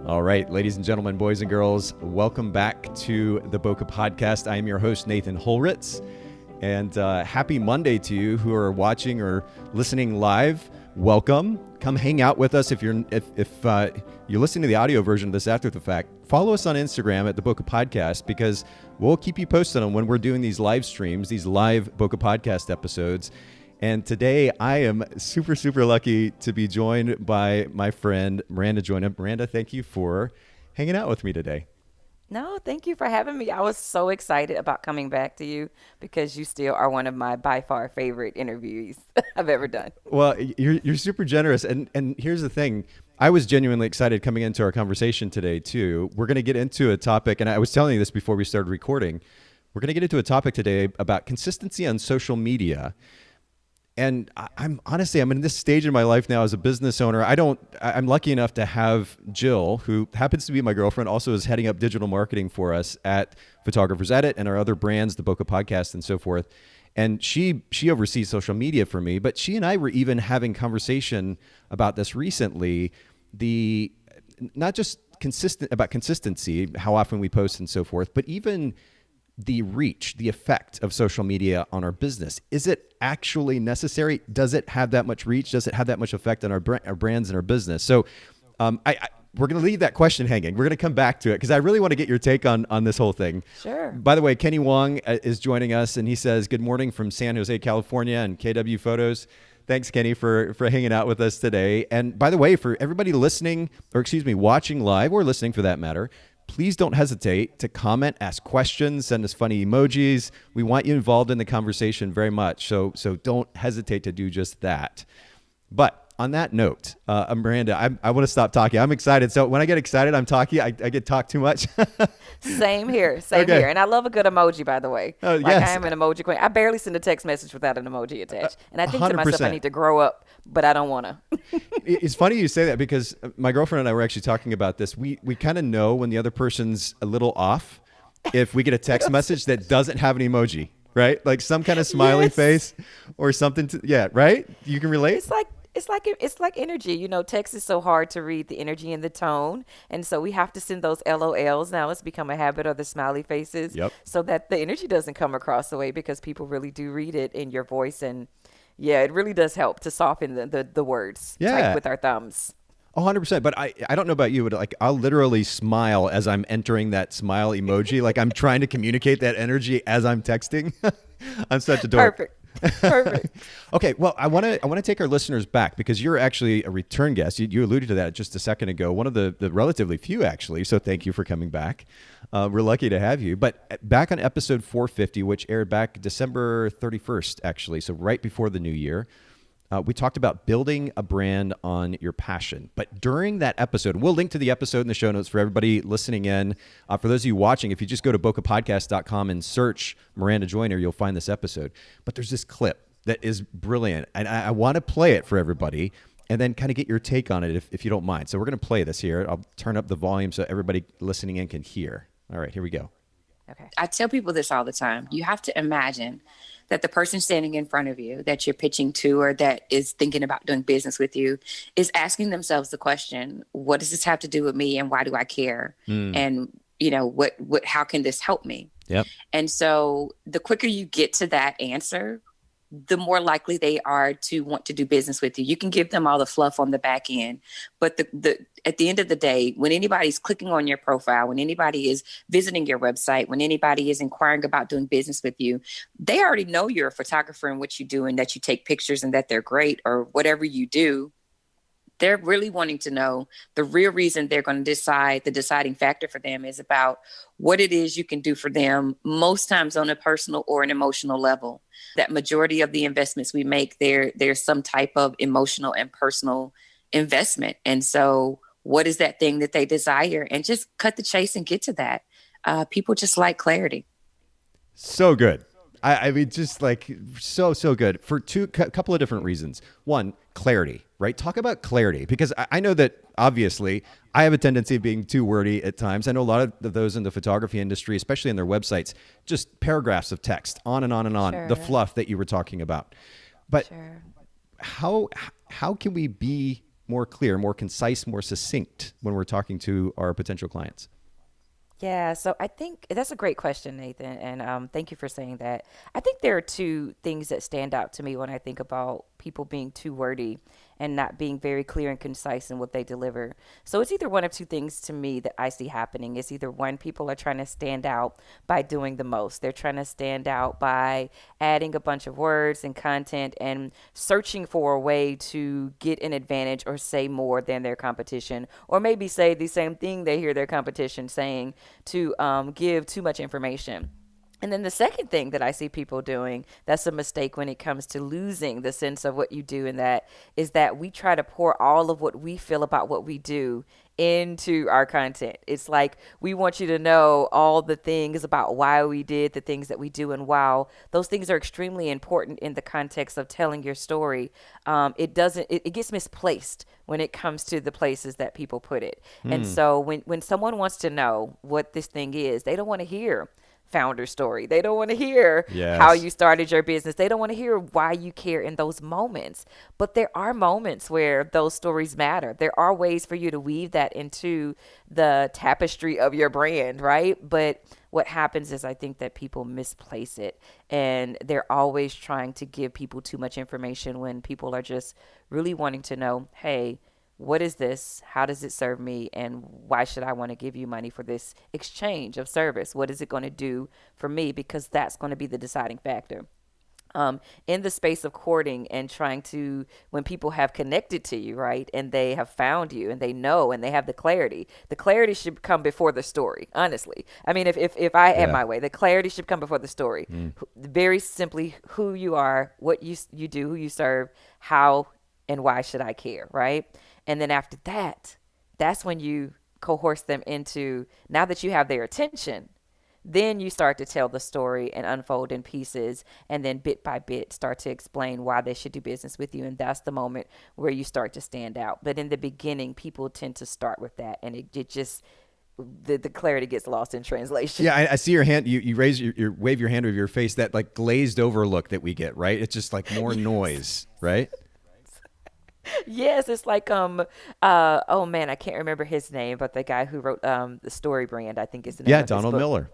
All right, ladies and gentlemen, boys and girls, welcome back to the Bokeh Podcast. I am your host, Nathan Holritz, and happy Monday to you who are watching or listening live. Welcome. Come hang out with us. If you're listening to the audio version of this after the fact, follow us on Instagram at the Bokeh Podcast, because we'll keep you posted on when we're doing these live streams, these live Bokeh Podcast episodes. And today I am super, super lucky to be joined by my friend Maranda Joyner. Maranda, thank you for hanging out with me today. No, thank you for having me. I was so excited about coming back to you because you still are one of my by far favorite interviewees I've ever done. Well, you're super generous. And here's the thing. I was genuinely excited coming into our conversation today, too. We're going to get into a topic, and I was telling you this before we started recording. We're going to get into a topic today about consistency on social media. And I'm in this stage in my life now as a business owner. I'm lucky enough to have Jill, who happens to be my girlfriend, also is heading up digital marketing for us at Photographers Edit and our other brands, the Bokeh Podcast and so forth. And she oversees social media for me, but she and I were even having conversation about this recently, not just about consistency, how often we post and so forth, but even the reach, the effect of social media on our business. Is it actually necessary? Does it have that much reach? Does it have that much effect on our brands and our business? So we're going to leave that question hanging. We're going to come back to it because I really want to get your take on this whole thing. Sure. By the way, Kenny Wong is joining us, and he says, good morning from San Jose, California, and KW Photos. Thanks, Kenny, for hanging out with us today. And by the way, for everybody watching live or listening for that matter, please don't hesitate to comment, ask questions, send us funny emojis. We want you involved in the conversation very much. So don't hesitate to do just that. But on that note, Maranda, I want to stop talking. I'm excited. So when I get excited, I'm talking. I get talked too much. Same here. Here. And I love a good emoji, by the way. Oh, yes. I am an emoji queen. I barely send a text message without an emoji attached. And I think 100%. to myself, I need to grow up, but I don't want to. It's funny you say that because my girlfriend and I were actually talking about this. We kind of know when the other person's a little off if we get a text message that doesn't have an emoji, right? Like some kind of smiley face or something. Right? You can relate? It's like energy. You know, text is so hard to read the energy and the tone. And so we have to send those LOLs now. It's become a habit, of the smiley faces. Yep. So that the energy doesn't come across the way, because people really do read it in your voice. And yeah, it really does help to soften the words. Type with our thumbs. 100%. But I don't know about you, but like I'll literally smile as I'm entering that smile emoji. Like I'm trying to communicate that energy as I'm texting. I'm such a dork. Perfect. Okay, well, I want to take our listeners back because you're actually a return guest. You alluded to that just a second ago. One of the relatively few, actually. So thank you for coming back. We're lucky to have you. But back on episode 450, which aired back December 31st, actually, so right before the new year, we talked about building a brand on your passion. But during that episode, we'll link to the episode in the show notes for everybody listening in. For those of you watching, if you just go to bokehpodcast.com and search Maranda Joyner, you'll find this episode. But there's this clip that is brilliant. And I want to play it for everybody and then kind of get your take on it if you don't mind. So we're going to play this here. I'll turn up the volume so everybody listening in can hear. All right, here we go. Okay. I tell people this all the time. You have to imagine that the person standing in front of you that you're pitching to or that is thinking about doing business with you is asking themselves the question, what does this have to do with me and why do I care? And, you know, how can this help me? Yep. And so the quicker you get to that answer, the more likely they are to want to do business with you. You can give them all the fluff on the back end, but at the end of the day, when anybody's clicking on your profile, when anybody is visiting your website, when anybody is inquiring about doing business with you, they already know you're a photographer and what you do and that you take pictures and that they're great or whatever you do. They're really wanting to know the real reason they're going to decide. The deciding factor for them is about what it is you can do for them, most times on a personal or an emotional level. That majority of the investments we make, there's some type of emotional and personal investment. And so what is that thing that they desire? And just cut the chase and get to that. People just like clarity. So good. I mean, just like so good for a couple of different reasons. One, clarity, right? Talk about clarity, because I know that obviously I have a tendency of being too wordy at times. I know a lot of those in the photography industry, especially in their websites, just paragraphs of text on and on and on, the fluff that you were talking about. But how can we be more clear, more concise, more succinct when we're talking to our potential clients? Yeah, so I think that's a great question, Nathan, and thank you for saying that. I think there are two things that stand out to me when I think about people being too wordy and not being very clear and concise in what they deliver. So it's either one of two things to me that I see happening. It's either one, people are trying to stand out by doing the most. They're trying to stand out by adding a bunch of words and content and searching for a way to get an advantage or say more than their competition, or maybe say the same thing they hear their competition saying to give too much information. And then the second thing that I see people doing that's a mistake when it comes to losing the sense of what you do, and that is that we try to pour all of what we feel about what we do into our content. It's like we want you to know all the things about why we did the things that we do, and while those things are extremely important in the context of telling your story, it gets misplaced when it comes to the places that people put it. And so when someone wants to know what this thing is, they don't want to hear founder story. They don't want to hear how you started your business. They don't want to hear why you care in those moments. But there are moments where those stories matter. There are ways for you to weave that into the tapestry of your brand, right? But what happens is I think that people misplace it, and they're always trying to give people too much information when people are just really wanting to know, hey, what is this? How does it serve me? And why should I want to give you money for this exchange of service? What is it going to do for me? Because that's going to be the deciding factor. In the space of courting and trying to, when people have connected to you, right, and they have found you and they know and they have the clarity should come before the story, honestly. I mean, if I had my way, the clarity should come before the story. Very simply, who you are, what you do, who you serve, how and why should I care, right? And then after that, that's when you coerce them into, now that you have their attention, then you start to tell the story and unfold in pieces, and then bit by bit start to explain why they should do business with you. And that's the moment where you start to stand out. But in the beginning, people tend to start with that, and it just, the clarity gets lost in translation. Yeah, I see your hand. You raise your wave your hand over your face. That like glazed over look that we get, right? It's just like more noise, right? Yes, it's like oh man, I can't remember his name, but the guy who wrote the Story Brand, I think is the name of his Donald book. Miller.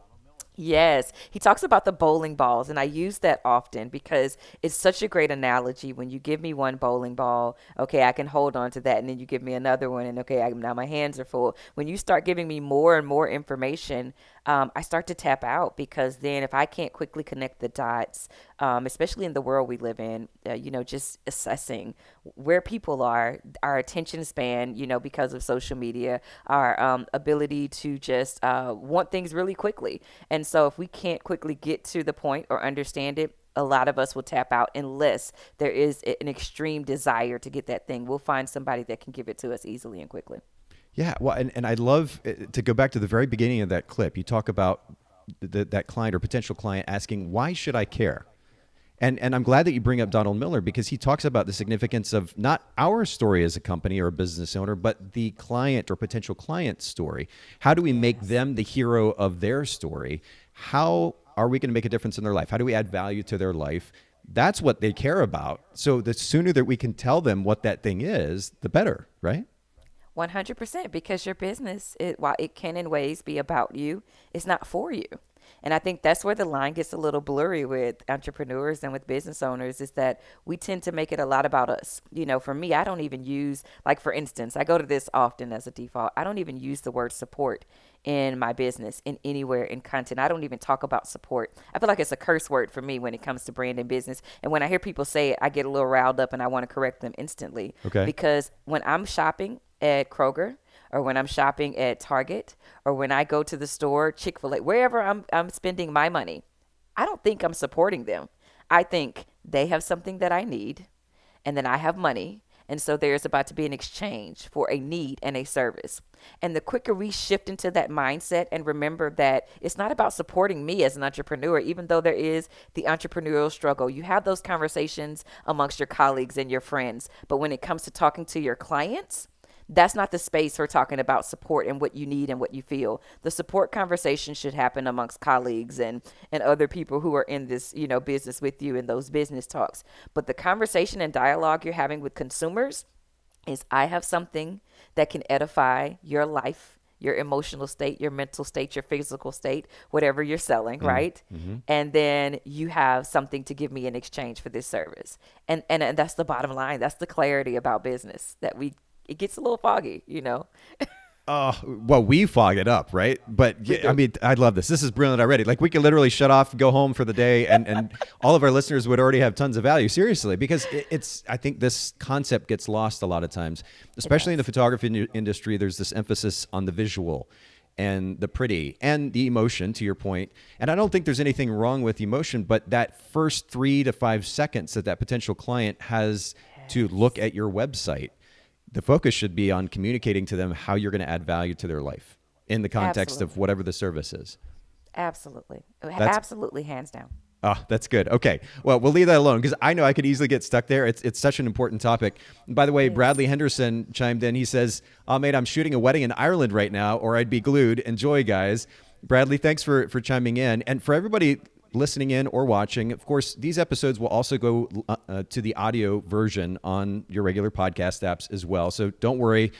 Yes, he talks about the bowling balls, and I use that often because it's such a great analogy. When you give me one bowling ball, okay, I can hold on to that, and then you give me another one, and okay, now my hands are full. When you start giving me more and more information, I start to tap out, because then if I can't quickly connect the dots, especially in the world we live in, just assessing where people are, our attention span, because of social media, our ability to just want things really quickly. And so if we can't quickly get to the point or understand it, a lot of us will tap out unless there is an extreme desire to get that thing. We'll find somebody that can give it to us easily and quickly. Yeah, well, and I'd love to go back to the very beginning of that clip. You talk about that client or potential client asking, why should I care? And I'm glad that you bring up Donald Miller, because he talks about the significance of not our story as a company or a business owner, but the client or potential client's story. How do we make them the hero of their story? How are we going to make a difference in their life? How do we add value to their life? That's what they care about. So the sooner that we can tell them what that thing is, the better, right? 100%, because your business, while it can in ways be about you, it's not for you. And I think that's where the line gets a little blurry with entrepreneurs and with business owners, is that we tend to make it a lot about us. For me, I don't even use, like, for instance, I go to this often as a default. I don't even use the word support in my business, in anywhere in content. I don't even talk about support. I feel like it's a curse word for me when it comes to brand and business. And when I hear people say it, I get a little riled up and I want to correct them instantly. Okay. Because when I'm shopping at Kroger, or when I'm shopping at Target, or when I go to the store, Chick-fil-A, wherever I'm spending my money, I don't think I'm supporting them. I think they have something that I need, and then I have money, and so there's about to be an exchange for a need and a service. And the quicker we shift into that mindset and remember that it's not about supporting me as an entrepreneur, even though there is the entrepreneurial struggle. You have those conversations amongst your colleagues and your friends, but when it comes to talking to your clients, that's not the space for talking about support and what you need and what you feel. The support conversation should happen amongst colleagues and other people who are in this, business with you in those business talks. But the conversation and dialogue you're having with consumers, is I have something that can edify your life, your emotional state, your mental state, your physical state, whatever you're selling, right? Mm-hmm. And then you have something to give me in exchange for this service. And that's the bottom line. That's the clarity about business that it gets a little foggy, you know? Oh, well, we fog it up, right? But yeah, I mean, I love this. This is brilliant already. Like we could literally shut off, go home for the day, and all of our listeners would already have tons of value. Seriously, because I think this concept gets lost a lot of times, especially in the photography industry. There's this emphasis on the visual and the pretty and the emotion, to your point. And I don't think there's anything wrong with emotion, but that first 3 to 5 seconds that potential client has to look at your website, the focus should be on communicating to them how you're going to add value to their life in the context of whatever the service is. Absolutely. Absolutely, hands down. Oh, that's good. Okay. Well, we'll leave that alone because I know I could easily get stuck there. It's such an important topic. And by the way, Bradley Henderson chimed in. He says, "Oh, mate, I'm shooting a wedding in Ireland right now, or I'd be glued. Enjoy, guys." Bradley, thanks for chiming in. And for everybody listening in or watching, of course, these episodes will also go to the audio version on your regular podcast apps as well. So don't worry.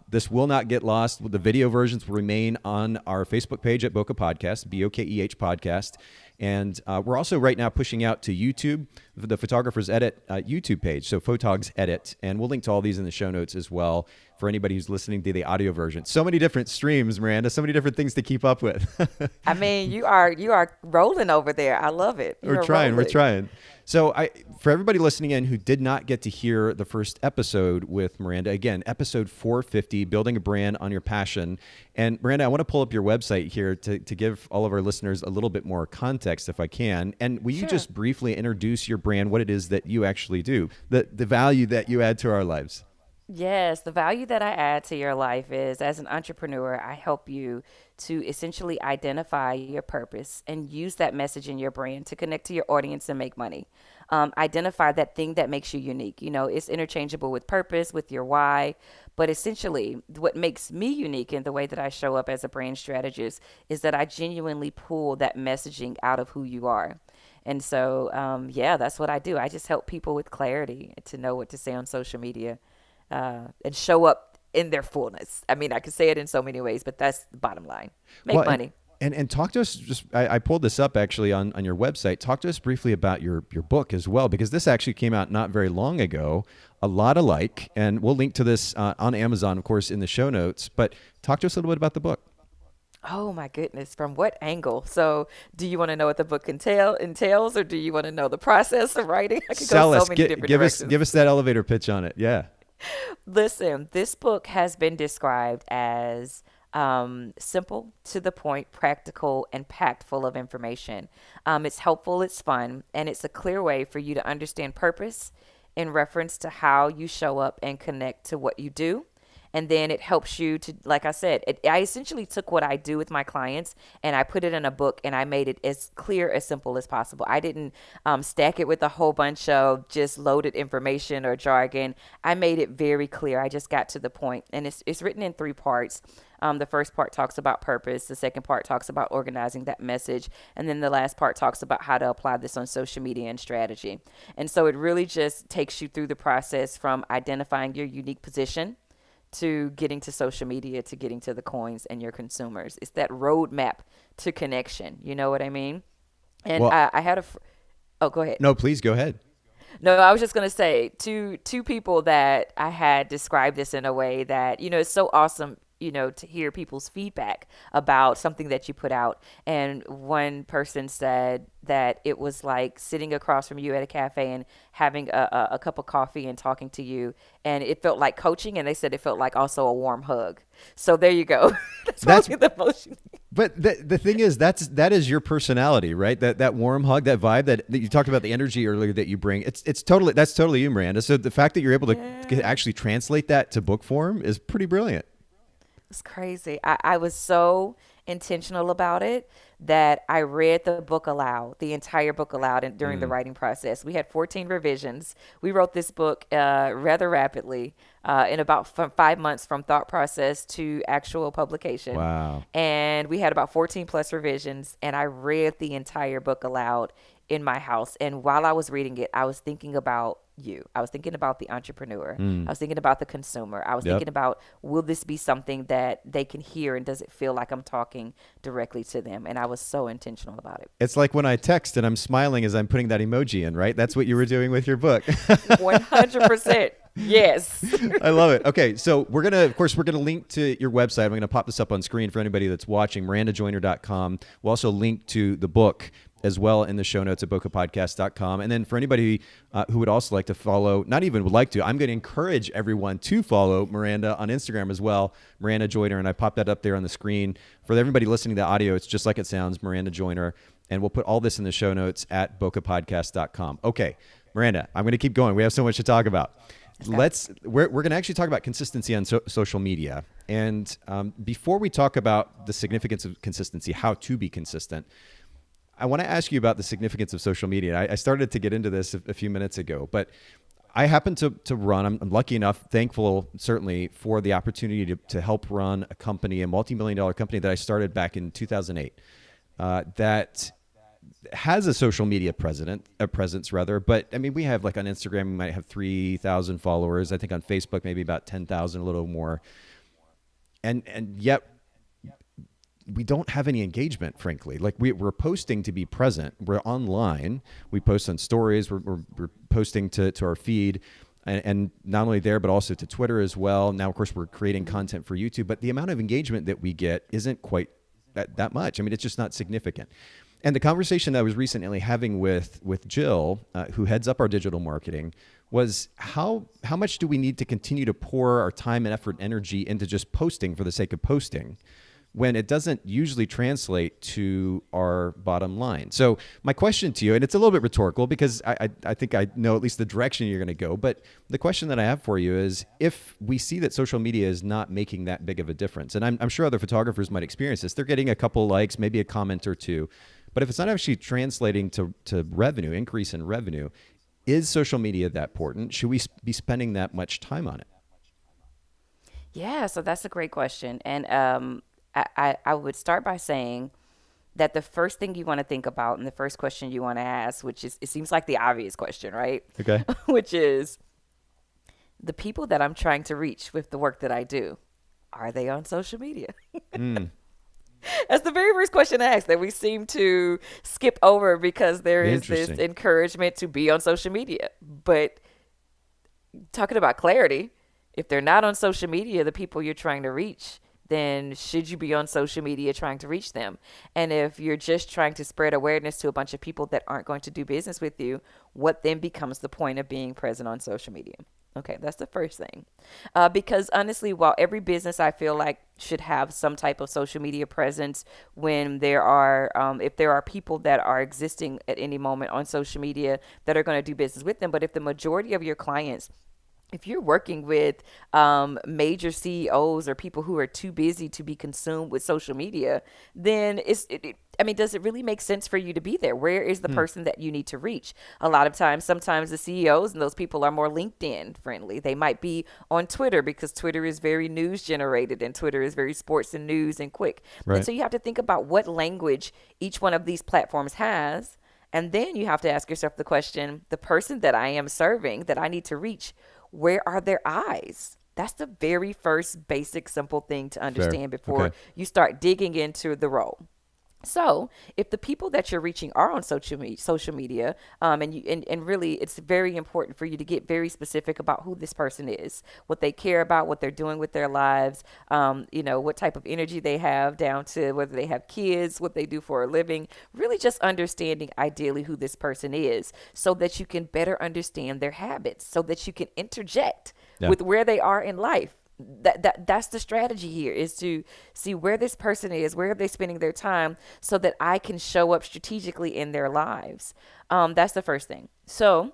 This will not get lost. The video versions will remain on our Facebook page at Bokeh Podcast, Bokeh Podcast. And we're also right now pushing out to YouTube, the Photographer's Edit YouTube page. So Photogs Edit. And we'll link to all these in the show notes as well for anybody who's listening to the audio version. So many different streams, Miranda, so many different things to keep up with. I mean, you are rolling over there. I love it. We're trying. So for everybody listening in who did not get to hear the first episode with Miranda, again, episode 450, Building a Brand on Your Passion. And Miranda, I want to pull up your website here to give all of our listeners a little bit more context if I can. And will you just briefly introduce your brand, what it is that you actually do, the value that you add to our lives? Yes, the value that I add to your life is, as an entrepreneur, I help you to essentially identify your purpose and use that message in your brand to connect to your audience and make money. Identify that thing that makes you unique. You know, it's interchangeable with purpose, with your why, but essentially what makes me unique in the way that I show up as a brand strategist is that I genuinely pull that messaging out of who you are. And so, that's what I do. I just help people with clarity to know what to say on social media. And show up in their fullness. I mean, I could say it in so many ways, but that's the bottom line. Make money. And talk to us, I pulled this up actually on your website. Talk to us briefly about your book as well, because this actually came out not very long ago, A Lot Alike, and we'll link to this on Amazon, of course, in the show notes. But talk to us a little bit about the book. Oh my goodness, from what angle? So do you want to know what the book entails, or do you want to know the process of writing? I could go so many different directions. Give us that elevator pitch on it. Yeah. Listen, this book has been described as simple, to the point, practical, and packed full of information. It's helpful, it's fun, and it's a clear way for you to understand purpose in reference to how you show up and connect to what you do. And then it helps you to, like I said, I essentially took what I do with my clients and I put it in a book and I made it as clear, as simple as possible. I didn't stack it with a whole bunch of just loaded information or jargon. I made it very clear. I just got to the point. And it's written in 3 parts. The first part talks about purpose. The second part talks about organizing that message. And then the last part talks about how to apply this on social media and strategy. And so it really just takes you through the process from identifying your unique position to getting to social media, to getting to the coins and your consumers. It's that roadmap to connection. You know what I mean? And I had go ahead. No, please go ahead. No, I was just going to say two people that I had described this in a way that, you know, it's so awesome, you know, to hear people's feedback about something that you put out. And one person said that it was like sitting across from you at a cafe and having a cup of coffee and talking to you. And it felt like coaching. And they said it felt like also a warm hug. So there you go. That's the emotion. But the thing is, that is your personality, right? That warm hug, that vibe that you talked about, the energy earlier that you bring. That's totally you, Miranda. So the fact that you're able to actually translate that to book form is pretty brilliant. It's crazy. I was so intentional about it that I read the book aloud, the entire book aloud during the writing process. We had 14 revisions. We wrote this book rather rapidly in about 5 months from thought process to actual publication. Wow. And we had about 14 plus revisions, and I read the entire book aloud in my house. And while I was reading it, I was thinking about you. I was thinking about the entrepreneur. Mm. I was thinking about the consumer. I was Yep. thinking about, will this be something that they can hear, and does it feel like I'm talking directly to them? And I was so intentional about it. It's like when I text and I'm smiling as I'm putting that emoji in, right? That's what you were doing with your book. 100%. Yes. I love it. Okay, so we're gonna link to your website. I'm gonna pop this up on screen for anybody that's watching. MarandaJoyner.com. We'll also link to the book as well in the show notes at BokehPodcast.com. And then for anybody who would also like to follow, not even would like to, I'm going to encourage everyone to follow Maranda on Instagram as well, Maranda Joyner, and I popped that up there on the screen. For everybody listening to the audio, it's just like it sounds, Maranda Joyner, and we'll put all this in the show notes at BokehPodcast.com. Okay, Maranda, I'm going to keep going. We have so much to talk about. We're going to actually talk about consistency on social media. And before we talk about the significance of consistency, how to be consistent, I want to ask you about the significance of social media. I started to get into this a few minutes ago, but I happen to run, I'm lucky enough, thankful certainly for the opportunity to help run a company, a multi-million-dollar company that I started back in 2008 that has a social media presence rather. But I mean, we have like on Instagram, we might have 3,000 followers. I think on Facebook, maybe about 10,000, a little more. And yet we don't have any engagement, frankly. Like we're posting to be present. We're online. We post on stories. We're posting to our feed, and not only there, but also to Twitter as well. Now, of course, we're creating content for YouTube, but the amount of engagement that we get isn't quite that much. I mean, it's just not significant. And the conversation that I was recently having with Jill, who heads up our digital marketing, was how much do we need to continue to pour our time and effort and energy into just posting for the sake of posting, when it doesn't usually translate to our bottom line. So my question to you, and it's a little bit rhetorical because I think I know at least the direction you're going to go, but the question that I have for you is, if we see that social media is not making that big of a difference, and I'm sure other photographers might experience this, they're getting a couple likes, maybe a comment or two, but if it's not actually translating to revenue, increase in revenue, is social media that important? Should we be spending that much time on it? Yeah, so that's a great question. And I would start by saying that the first thing you want to think about, and the first question you want to ask, which is, it seems like the obvious question, right? Okay. Which is, the people that I'm trying to reach with the work that I do, are they on social media? That's the very first question I ask that we seem to skip over because there is this encouragement to be on social media. But talking about clarity, if they're not on social media, the people you're trying to reach, then should you be on social media trying to reach them? And if you're just trying to spread awareness to a bunch of people that aren't going to do business with you, what then becomes the point of being present on social media? Okay, that's the first thing. Because honestly, while every business I feel like should have some type of social media presence, when there are, if there are people that are existing at any moment on social media that are going to do business with them, but if the majority of your clients, if you're working with major CEOs or people who are too busy to be consumed with social media, then does it really make sense for you to be there? Where is the person that you need to reach? A lot of times, sometimes the CEOs and those people are more LinkedIn friendly. They might be on Twitter because Twitter is very news generated and Twitter is very sports and news and quick. Right. And so you have to think about what language each one of these platforms has. And then you have to ask yourself the question, the person that I am serving, that I need to reach, where are their eyes? That's the very first basic, simple thing to understand before you start digging into the role. So if the people that you're reaching are on social media, and really it's very important for you to get very specific about who this person is, what they care about, what they're doing with their lives, what type of energy they have, down to whether they have kids, what they do for a living, really just understanding ideally who this person is so that you can better understand their habits, so that you can interject with where they are in life. That's the strategy here, is to see where this person is, where are they spending their time, so that I can show up strategically in their lives. That's the first thing. So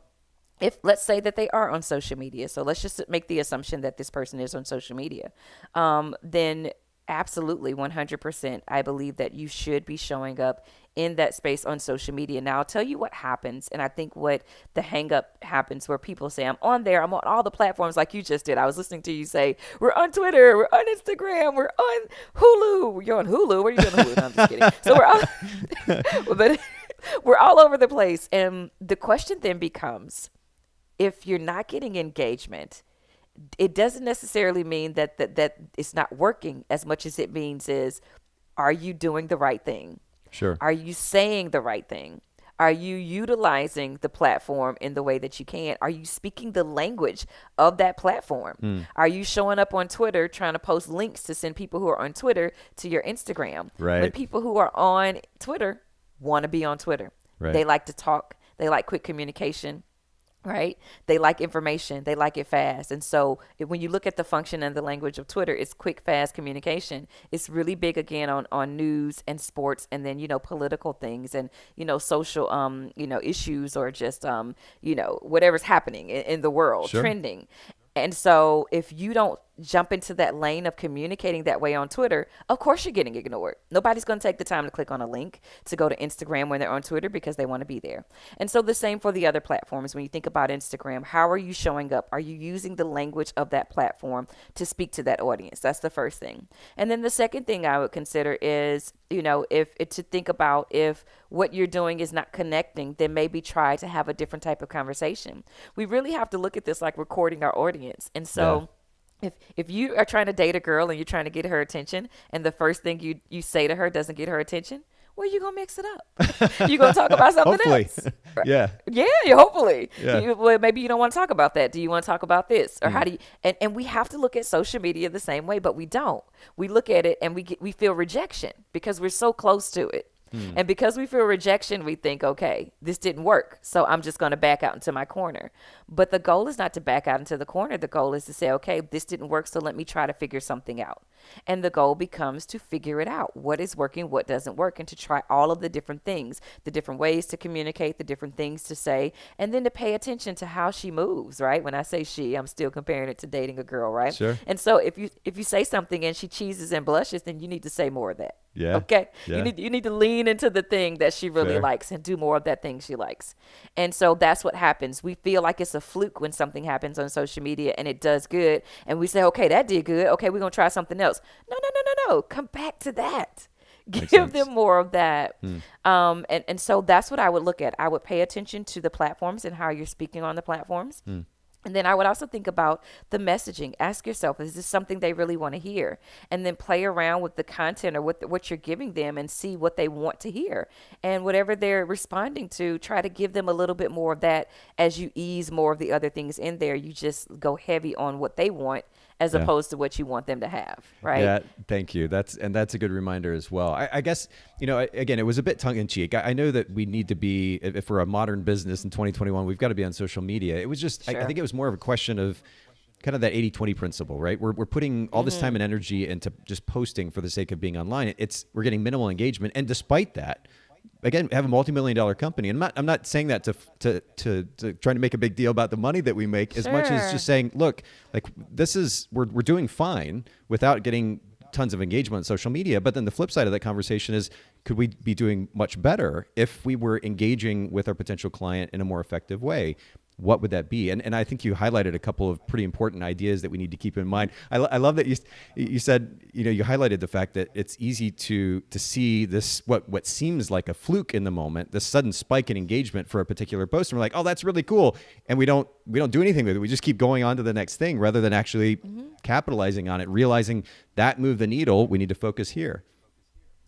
if let's say that they are on social media, so let's just make the assumption that this person is on social media, then absolutely 100%, I believe that you should be showing up in that space on social media. Now, I'll tell you what happens, and I think what the hang up happens, where people say, I'm on there, I'm on all the platforms like you just did. I was listening to you say, we're on Twitter, we're on Instagram, we're on Hulu. You're on Hulu? What are you doing on Hulu? No, I'm just kidding. So we're all over the place. And the question then becomes, if you're not getting engagement, it doesn't necessarily mean that it's not working as much as it means is, are you doing the right thing? Sure. Are you saying the right thing? Are you utilizing the platform in the way that you can? Are you speaking the language of that platform? Are you showing up on Twitter trying to post links to send people who are on Twitter to your Instagram? Right. When people who are on Twitter want to be on Twitter. Right. They like to talk. They like quick communication. Right? They like information. They like it fast. And so when you look at the function and the language of Twitter, it's quick, fast communication. It's really big again on news and sports, and then, political things and, social, issues, or just, whatever's happening in the world, Sure. trending. And so if you don't jump into that lane of communicating that way on Twitter, of course you're getting ignored. Nobody's going to take the time to click on a link to go to Instagram when they're on Twitter because they want to be there. And so the same for the other platforms. When you think about Instagram, how are you showing up? Are you using the language of that platform to speak to that audience? That's the first thing. And then the second thing I would consider is, to think about if what you're doing is not connecting, then maybe try to have a different type of conversation. We really have to look at this like recording our audience. And so if you are trying to date a girl and you're trying to get her attention, and the first thing you say to her doesn't get her attention, well, you're going to mix it up. You're going to talk about something Hopefully. else. Yeah. Yeah, hopefully. Yeah. Well, maybe you don't want to talk about that. Do you want to talk about this? Or how do you, and we have to look at social media the same way, but we don't. We look at it and we feel rejection because we're so close to it. And because we feel rejection, we think, okay, this didn't work, so I'm just going to back out into my corner. But the goal is not to back out into the corner. The goal is to say, okay, this didn't work, so let me try to figure something out. And the goal becomes to figure it out. What is working, what doesn't work, and to try all of the different things, the different ways to communicate, the different things to say, and then to pay attention to how she moves, right? When I say she, I'm still comparing it to dating a girl, right? Sure. And so if you say something and she cheeses and blushes, then you need to say more of that. Yeah. Okay. Yeah. You need to lean into the thing that she really Fair. likes and do more of that thing she likes. And so that's what happens. We feel like it's a fluke when something happens on social media and it does good. And we say, okay, that did good. Okay, we're going to try something else. No. Come back to that. Makes Give sense. them more of that. And so that's what I would look at. I would pay attention to the platforms and how you're speaking on the platforms. And then I would also think about the messaging. Ask yourself, is this something they really want to hear? And then play around with the content or what you're giving them and see what they want to hear. And whatever they're responding to, try to give them a little bit more of that. As you ease more of the other things in there, you just go heavy on what they want as opposed to what you want them to have, right? Yeah, thank you. That's a good reminder as well. I guess, again, it was a bit tongue in cheek. I know that we need to be, if we're a modern business in 2021, we've got to be on social media. It was just, Sure. I think it was more of a question of kind of that 80-20 principle, right? We're putting all this time and energy into just posting for the sake of being online. We're getting minimal engagement. And despite that, again, have a multi-million-dollar company. And I'm not saying that to trying to make a big deal about the money that we make, as much as Sure. just saying, look, like we're doing fine without getting tons of engagement on social media. But then the flip side of that conversation is, could we be doing much better if we were engaging with our potential client in a more effective way? What would that be? And I think you highlighted a couple of pretty important ideas that we need to keep in mind. I love that you said, you highlighted the fact that it's easy to see this, what seems like a fluke in the moment, this sudden spike in engagement for a particular post. And we're like, oh, that's really cool. And we don't do anything with it. We just keep going on to the next thing rather than actually capitalizing on it, realizing that moved the needle. We need to focus here.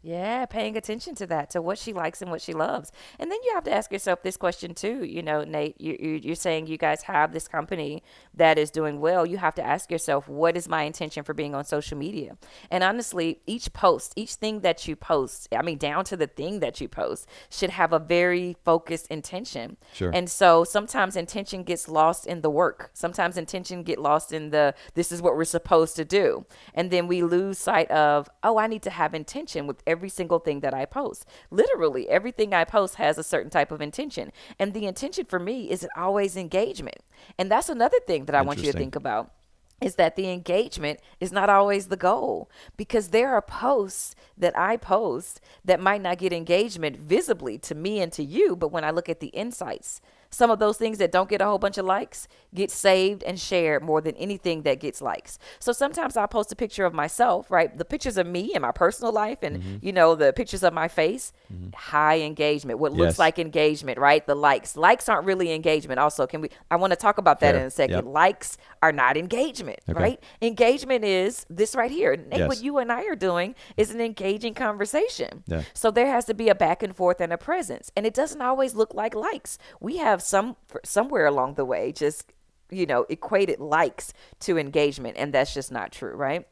Yeah, paying attention to that, to what she likes and what she loves. And then you have to ask yourself this question too. Nate, you're saying you guys have this company that is doing well. You have to ask yourself, what is my intention for being on social media? And honestly, each thing that you post, down to the thing that you post, should have a very focused intention. Sure. And so sometimes intention gets lost in the work. Sometimes intention get lost in this is what we're supposed to do. And then we lose sight of, I need to have intention with every single thing that I post. Literally, everything I post has a certain type of intention. And the intention for me is always engagement. And that's another thing that I want you to Interesting. think about, is that the engagement is not always the goal, because there are posts that I post that might not get engagement visibly to me and to you. But when I look at the insights, Some of those things that don't get a whole bunch of likes get saved and shared more than anything that gets likes. So sometimes I'll post a picture of myself, right? The pictures of me in my personal life and, the pictures of my face, high engagement, what looks like engagement, right? The likes. Likes aren't really engagement. Also, I want to talk about that in a second. Yep. Likes are not engagement, right? Engagement is this right here. Nate, what you and I are doing is an engaging conversation. Yeah. So there has to be a back and forth and a presence. And it doesn't always look like likes. We have somewhere along the way just, equated likes to engagement. And that's just not true, right?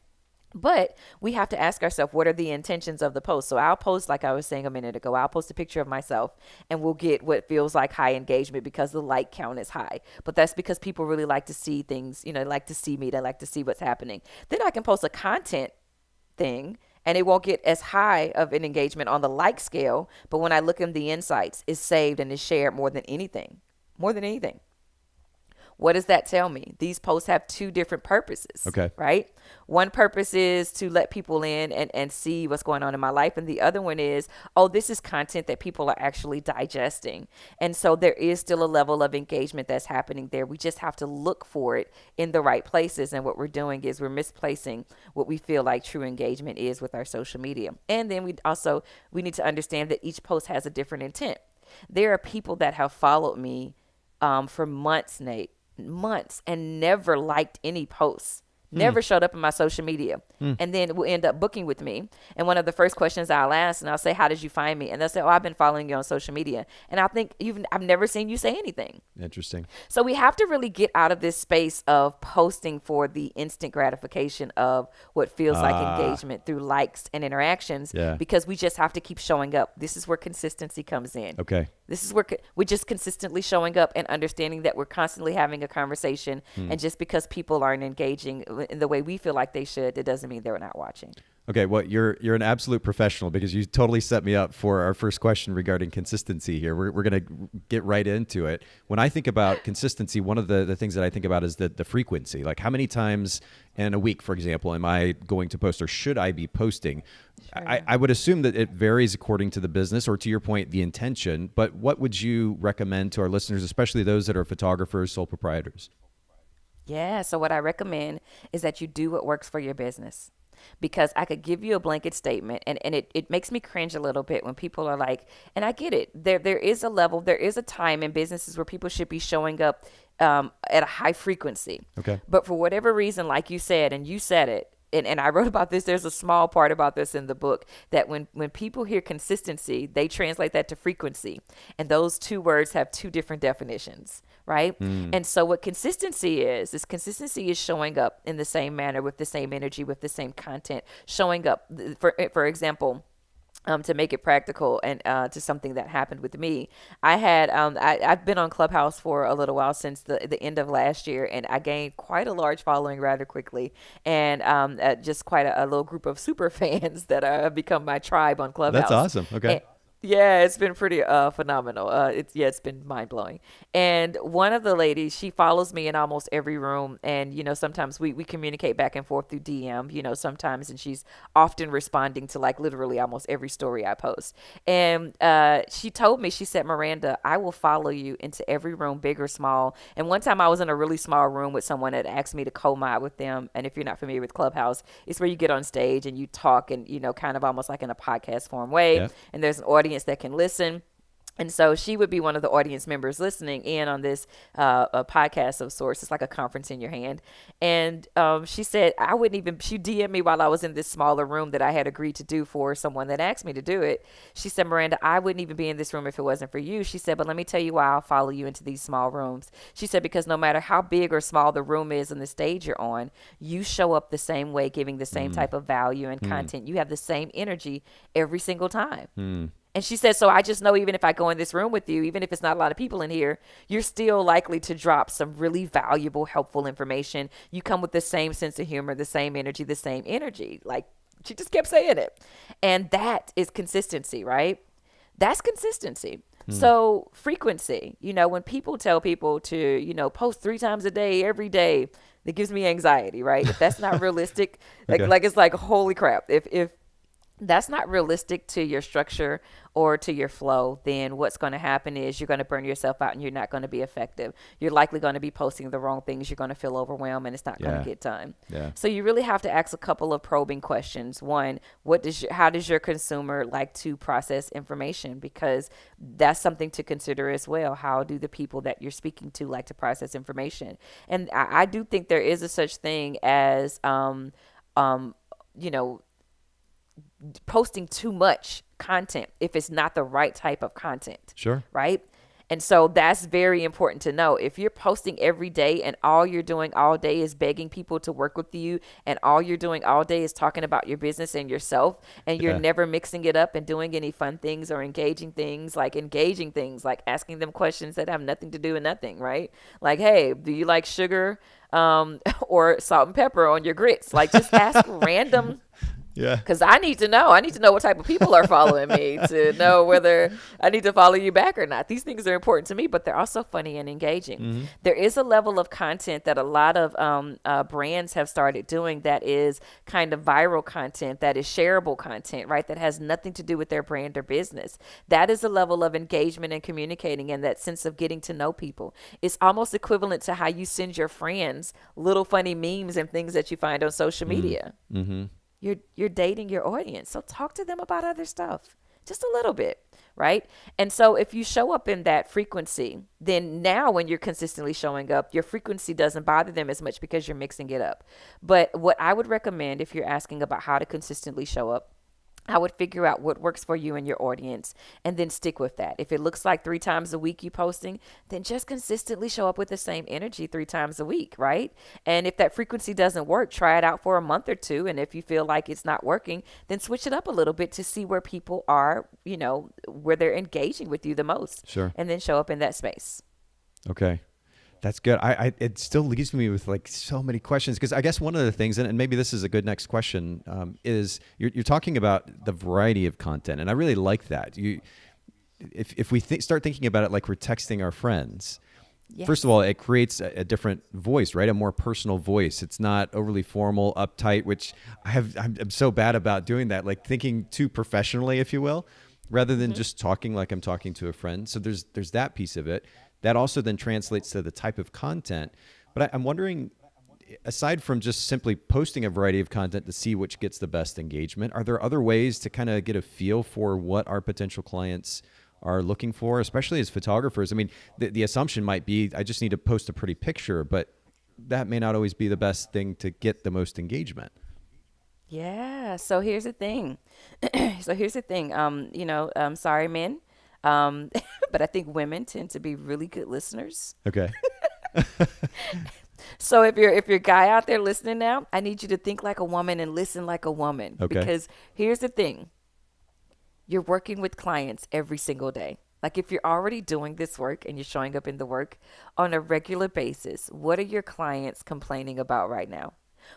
But we have to ask ourselves, what are the intentions of the post? So I'll post, like I was saying a minute ago, I'll post a picture of myself and we'll get what feels like high engagement because the like count is high. But that's because people really like to see things, they like to see me, they like to see what's happening. Then I can post a content thing and it won't get as high of an engagement on the like scale. But when I look in the insights, it's saved and is shared more than anything. More than anything. What does that tell me? These posts have two different purposes, right? One purpose is to let people in and see what's going on in my life. And the other one is, this is content that people are actually digesting. And so there is still a level of engagement that's happening there. We just have to look for it in the right places. And what we're doing is we're misplacing what we feel like true engagement is with our social media. And then we need to understand that each post has a different intent. There are people that have followed me for months, Nate. Months and never liked any posts, never showed up in my social media, and then will end up booking with me. And one of the first questions I'll ask, and I'll say, how did you find me? And they'll say, I've been following you on social media. And I'll think, I've never seen you say anything. Interesting. So we have to really get out of this space of posting for the instant gratification of what feels like engagement through likes and interactions, because we just have to keep showing up. This is where consistency comes in. Okay. This is where we're just consistently showing up and understanding that we're constantly having a conversation. And just because people aren't engaging in the way we feel like they should, it doesn't mean they're not watching. Okay, well, you're an absolute professional because you totally set me up for our first question regarding consistency here. We're going to get right into it. When I think about consistency, one of the things that I think about is the frequency. Like how many times in a week, for example, am I going to post or should I be posting? Sure. I would assume that it varies according to the business or, to your point, the intention. But what would you recommend to our listeners, especially those that are photographers, sole proprietors? Yeah, so what I recommend is that you do what works for your business. Because I could give you a blanket statement and it makes me cringe a little bit when people are like, and I get it, there is a level, there is a time in businesses where people should be showing up at a high frequency. Okay. But for whatever reason, like you said, and you said it, and I wrote about this, there's a small part about this in the book, that when people hear consistency, they translate that to frequency. And those two words have two different definitions, right? And so what consistency is consistency is showing up in the same manner, with the same energy, with the same content, showing up, for example, to make it practical and to something that happened with me. I had I've been on Clubhouse for a little while, since the end of last year, and I gained quite a large following rather quickly, and just quite a little group of super fans that have become my tribe on Clubhouse. That's awesome. Okay. Yeah, it's been pretty phenomenal. It's been mind blowing. And one of the ladies, she follows me in almost every room, and sometimes we communicate back and forth through DM. Sometimes, and she's often responding to like literally almost every story I post. And she told me, she said, Miranda, I will follow you into every room, big or small. And one time I was in a really small room with someone that asked me to co-mod with them. And if you're not familiar with Clubhouse, it's where you get on stage and you talk, and kind of almost like in a podcast form way. Yeah. And there's an audience that can listen. And so she would be one of the audience members listening in on this a podcast of sorts. It's like a conference in your hand. And she said, she DM'd me while I was in this smaller room that I had agreed to do for someone that asked me to do it. She said, Miranda, I wouldn't even be in this room if it wasn't for you. She said, but let me tell you why I'll follow you into these small rooms. She said, because no matter how big or small the room is and the stage you're on, you show up the same way, giving the same type of value and content. You have the same energy every single time. And she said, so I just know even if I go in this room with you, even if it's not a lot of people in here, you're still likely to drop some really valuable, helpful information. You come with the same sense of humor, the same energy, the same energy. Like, she just kept saying it. And that is consistency, right? That's consistency. So frequency, when people tell people to, post 3 times a day, every day, that gives me anxiety, right? If that's not realistic, Okay. like it's like, holy crap. If that's not realistic to your structure or to your flow, then what's going to happen is you're going to burn yourself out and you're not going to be effective. You're likely going to be posting the wrong things. You're going to feel overwhelmed and it's not going to get done. Yeah. So you really have to ask a couple of probing questions. One, how does your consumer like to process information? Because that's something to consider as well. How do the people that you're speaking to like to process information? And I do think there is a such thing as, you know, posting too much content if it's not the right type of content. Sure. Right. And so that's very important to know. If you're posting every day and all you're doing all day is begging people to work with you and all you're doing all day is talking about your business and yourself and you're never mixing it up and doing any fun things or engaging things like asking them questions that have nothing to do with nothing, right? Like, hey, do you like sugar or salt and pepper on your grits? Like just ask random. Yeah. Because I need to know what type of people are following me to know whether I need to follow you back or not. These things are important to me, but they're also funny and engaging. Mm-hmm. There is a level of content that a lot of brands have started doing that is kind of viral content, that is shareable content, right? That has nothing to do with their brand or business. That is a level of engagement and communicating and that sense of getting to know people. It's almost equivalent to how you send your friends little funny memes and things that you find on social media. Mm-hmm. You're dating your audience. So talk to them about other stuff, just a little bit, right? And so if you show up in that frequency, then now when you're consistently showing up, your frequency doesn't bother them as much because you're mixing it up. But what I would recommend if you're asking about how to consistently show up, I would figure out what works for you and your audience and then stick with that. If it looks like 3 times a week you posting, then just consistently show up with the same energy 3 times a week, right? And if that frequency doesn't work, try it out for a month or 2. And if you feel like it's not working, then switch it up a little bit to see where people are, where they're engaging with you the most. Sure. And then show up in that space. Okay. That's good. It still leaves me with like so many questions because I guess one of the things, and maybe this is a good next question, is you're talking about the variety of content, and I really like that. If we start thinking about it like we're texting our friends, yes. First of all, it creates a different voice, right? A more personal voice. It's not overly formal, uptight, which I'm so bad about doing that, like thinking too professionally, if you will, rather than just talking like I'm talking to a friend. So there's that piece of it. That also then translates to the type of content. But I'm wondering, aside from just simply posting a variety of content to see which gets the best engagement, are there other ways to kind of get a feel for what our potential clients are looking for, especially as photographers? I mean, the assumption might be, I just need to post a pretty picture, but that may not always be the best thing to get the most engagement. Yeah. So here's the thing. Sorry, men. But I think women tend to be really good listeners. Okay. So if you're a guy out there listening now, I need you to think like a woman and listen like a woman. Okay. Because here's the thing. You're working with clients every single day. Like if you're already doing this work and you're showing up in the work on a regular basis, what are your clients complaining about right now?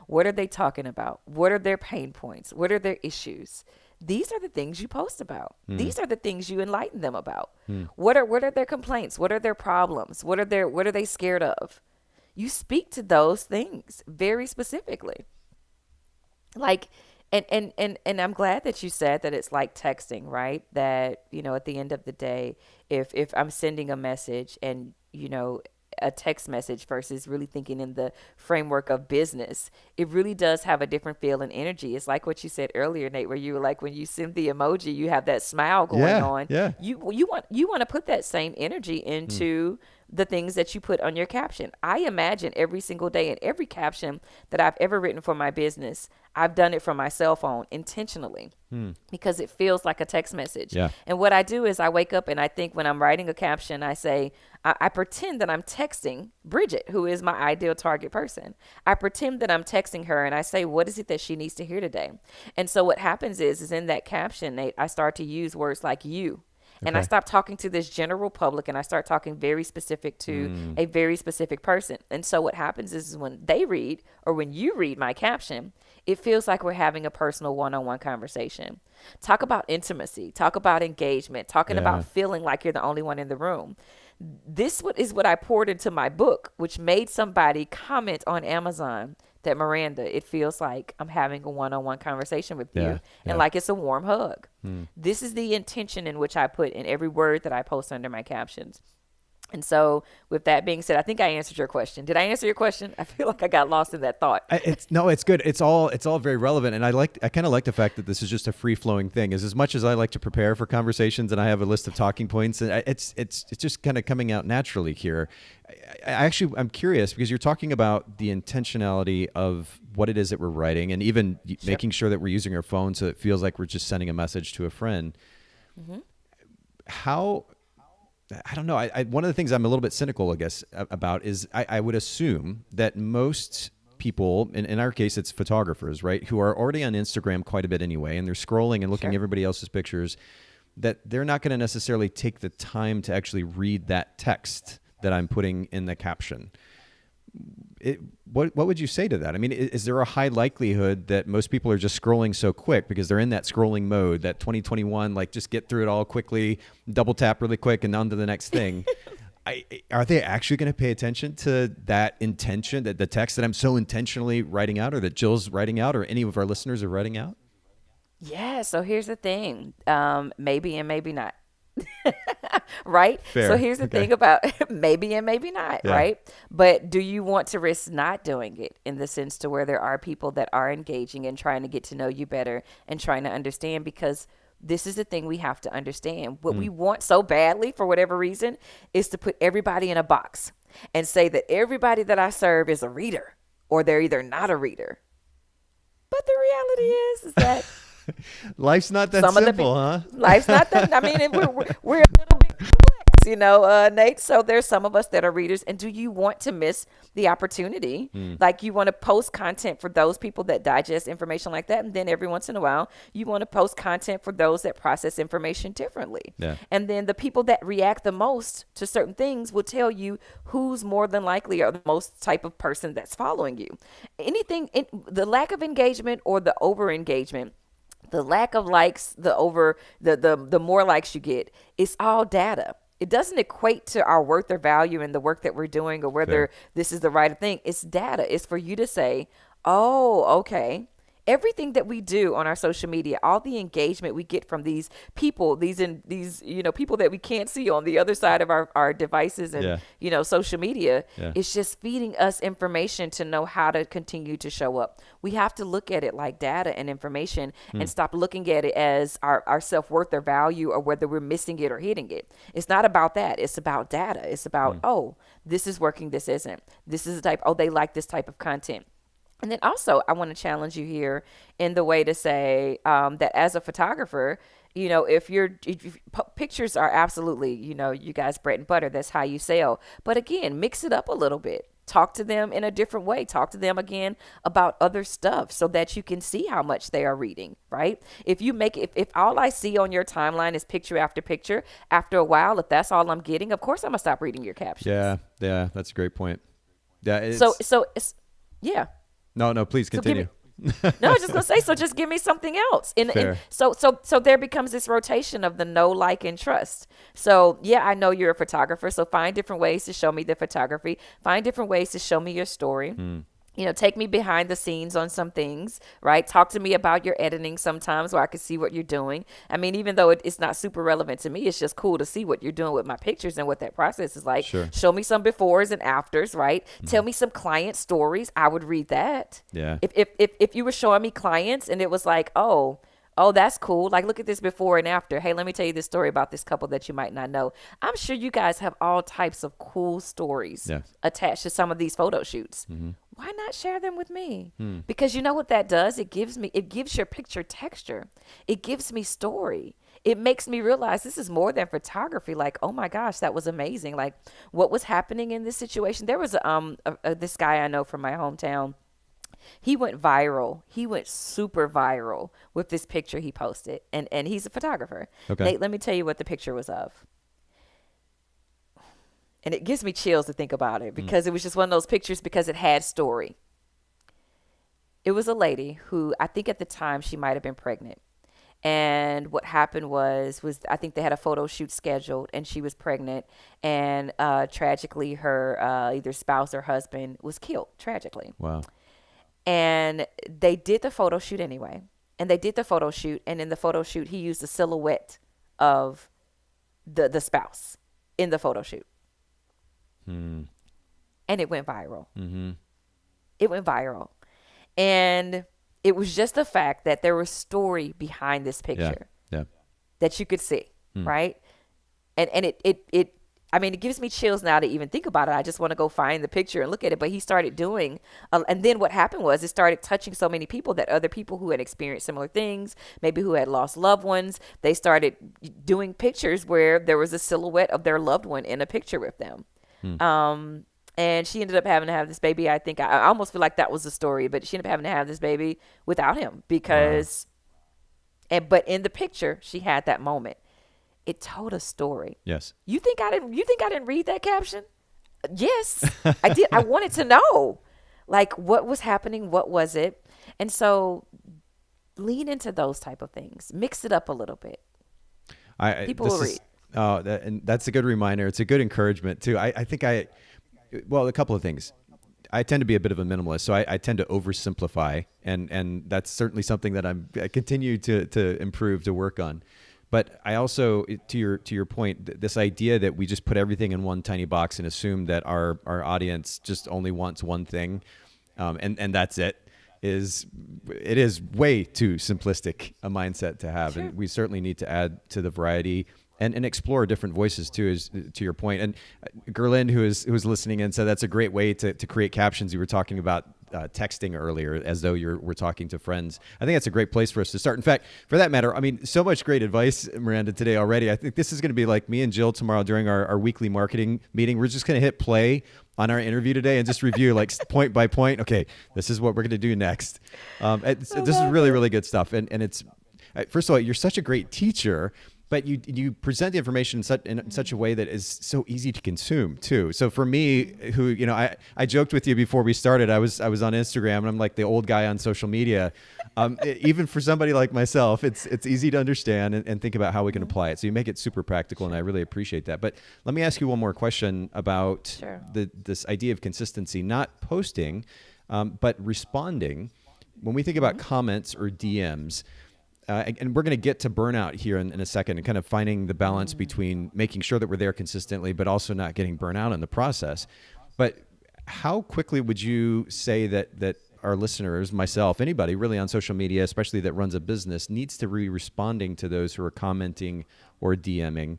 What are they talking about? What are their pain points? What are their issues? These are the things you post about. These are the things you enlighten them about. What are their complaints? What are their problems? What are they scared of? You speak to those things very specifically. Like, and I'm glad that you said that it's like texting, right? That, at the end of the day, if I'm sending a message and, a text message versus really thinking in the framework of business, it really does have a different feel and energy. It's like what you said earlier, Nate, where you were like, when you send the emoji, you have that smile going on. Yeah. You want to put that same energy into the things that you put on your caption. I imagine every single day in every caption that I've ever written for my business, I've done it from my cell phone intentionally because it feels like a text message. Yeah. And what I do is I wake up and I think when I'm writing a caption, I say, I pretend that I'm texting Bridget, who is my ideal target person. I pretend that I'm texting her and I say, what is it that she needs to hear today? And so what happens is in that caption, Nate, I start to use words like you. And I stop talking to this general public and I start talking very specific to a very specific person. And so what happens is when they read or when you read my caption, it feels like we're having a personal one-on-one conversation. Talk about intimacy, talk about engagement, talking about feeling like you're the only one in the room. This is what I poured into my book, which made somebody comment on Amazon that Miranda, it feels like I'm having a one-on-one conversation with you, Yeah. and like it's a warm hug. This is the intention in which I put in every word that I post under my captions. And so with that being said, I think I answered your question. Did I answer your question? I feel like I got lost in that thought. It's good. It's all very relevant, and I kind of like the fact that this is just a free flowing thing. As much as I like to prepare for conversations, and I have a list of talking points, and it's just kind of coming out naturally here. I'm curious because you're talking about the intentionality of what it is that we're writing, and even making sure that we're using our phone so it feels like we're just sending a message to a friend. How? I don't know. One of the things I'm a little bit cynical, I guess, about is I would assume that most people, in our case, it's photographers, right, who are already on Instagram quite a bit anyway, and they're scrolling and looking at everybody else's pictures, that they're not going to necessarily take the time to actually read that text that I'm putting in the caption. What would you say to that? I mean, is there a high likelihood that most people are just scrolling so quick because they're in that scrolling mode, that 2021, like just get through it all quickly, double tap really quick and on to the next thing? Are they actually going to pay attention to that intention, that the text that I'm so intentionally writing out, or that Jill's writing out, or any of our listeners are writing out? Yeah. So here's the thing. Maybe and maybe not. Right? Fair. So here's the thing about maybe and maybe not, right? But do you want to risk not doing it, in the sense to where there are people that are engaging and trying to get to know you better and trying to understand? Because this is the thing we have to understand. What we want so badly, for whatever reason, is to put everybody in a box and say that everybody that I serve is a reader, or they're either not a reader. But the reality is that Life's not that simple, huh? Life's not that. I mean, we're a little bit complex, Nate. So there's some of us that are readers. And do you want to miss the opportunity? Like, you want to post content for those people that digest information like that. And then every once in a while, you want to post content for those that process information differently. Yeah. And then the people that react the most to certain things will tell you who's more than likely or the most type of person that's following you. The lack of engagement or the over engagement, the lack of likes, the more likes you get, it's all data. It doesn't equate to our worth or value in the work that we're doing, or whether this is the right thing. It's data. It's for you to say, oh, okay. Everything that we do on our social media, all the engagement we get from these people, these people that we can't see on the other side of our devices and, social media, it's just feeding us information to know how to continue to show up. We have to look at it like data and information and stop looking at it as our self-worth or value, or whether we're missing it or hitting it. It's not about that. It's about data. It's about, oh, this is working. This isn't. This is the type, they like this type of content. And then also, I want to challenge you here in the way to say that as a photographer, if pictures are absolutely, you guys bread and butter, that's how you sell. But again, mix it up a little bit. Talk to them in a different way. Talk to them again about other stuff so that you can see how much they are reading, right? If all I see on your timeline is picture after picture, after a while, if that's all I'm getting, of course I'm going to stop reading your captions. Yeah, that's a great point. Yeah. Yeah. No, please continue. No, I was just going to say, so just give me something else. And so there becomes this rotation of the know, like, and trust. So, yeah, I know you're a photographer, so find different ways to show me the photography. Find different ways to show me your story. Take me behind the scenes on some things, right? Talk to me about your editing sometimes, so I can see what you're doing. I mean, even though it's not super relevant to me, it's just cool to see what you're doing with my pictures and what that process is like. Sure. Show me some befores and afters, right? Tell me some client stories. I would read that. Yeah. If you were showing me clients and it was like, oh, that's cool. Like, look at this before and after. Hey, let me tell you this story about this couple that you might not know. I'm sure you guys have all types of cool stories attached to some of these photo shoots. Why not share them with me? Because you know what that does? It gives your picture texture. It gives me story. It makes me realize this is more than photography. Like, oh my gosh, that was amazing. Like, what was happening in this situation? There was this guy I know from my hometown. He went viral. He went super viral with this picture he posted. And he's a photographer. Okay. Nate, let me tell you what the picture was of. And it gives me chills to think about it, because it was just one of those pictures because it had story. It was a lady who, I think at the time she might have been pregnant. And what happened was I think they had a photo shoot scheduled and she was pregnant. And tragically, her either spouse or husband was killed tragically. Wow. And they did the photo shoot anyway. And they did the photo shoot. And in the photo shoot, he used the silhouette of the spouse in the photo shoot. And it went viral. It went viral. And it was just the fact that there was story behind this picture that you could see, right? And it I mean, it gives me chills now to even think about it. I just want to go find the picture and look at it. But he started doing, and then what happened was it started touching so many people that other people who had experienced similar things, maybe who had lost loved ones, they started doing pictures where there was a silhouette of their loved one in a picture with them. And she ended up having to have this baby. I think I almost feel like that was the story, but she ended up having to have this baby without him because, but in the picture, she had that moment. It told a story. Yes. You think I didn't read that caption? Yes, I did. I wanted to know, like, what was happening. What was it? And so, lean into those type of things. Mix it up a little bit. People will read. And that's a good reminder. It's a good encouragement too. Well, a couple of things. I tend to be a bit of a minimalist, so I tend to oversimplify, and that's certainly something that I continue to improve, to work on. But I also, to your point, this idea that we just put everything in one tiny box and assume that our audience just only wants one thing, and that's it, is way too simplistic a mindset to have. Sure. And we certainly need to add to the variety and explore different voices too, is to your point. And Gerlinde, who was listening in, said that's a great way to create captions. You were talking about texting earlier as though we're talking to friends. I think that's a great place for us to start. In fact, for that matter, I mean, so much great advice, Maranda, today already. I think this is going to be like me and Jill tomorrow during our weekly marketing meeting. We're just going to hit play on our interview today and just review like point by point. Okay, this is what we're going to do next. This is really, really good stuff. And it's, first of all, you're such a great teacher, but you present the information in such a way that is so easy to consume too. So for me, who, I joked with you before we started, I was on Instagram and I'm like the old guy on social media. Even for somebody like myself, it's easy to understand and think about how we can apply it. So you make it super practical, and I really appreciate that. But let me ask you one more question about this idea of consistency, not posting, but responding. When we think about comments or DMs, and we're going to get to burnout here in a second, and kind of finding the balance between making sure that we're there consistently, but also not getting burnout in the process. But how quickly would you say that our listeners, myself, anybody really on social media, especially that runs a business, needs to be responding to those who are commenting or DMing?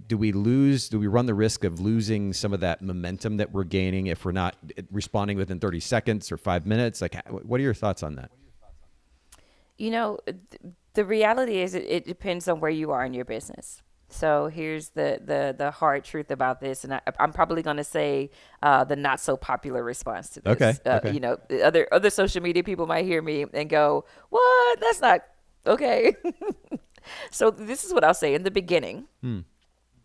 Do we run the risk of losing some of that momentum that we're gaining if we're not responding within 30 seconds or 5 minutes? Like, what are your thoughts on that? The reality is it depends on where you are in your business. So here's the hard truth about this, and I'm probably going to say the not so popular response to this. Okay. Other social media people might hear me and go, "What? That's not okay." So this is what I'll say in the beginning.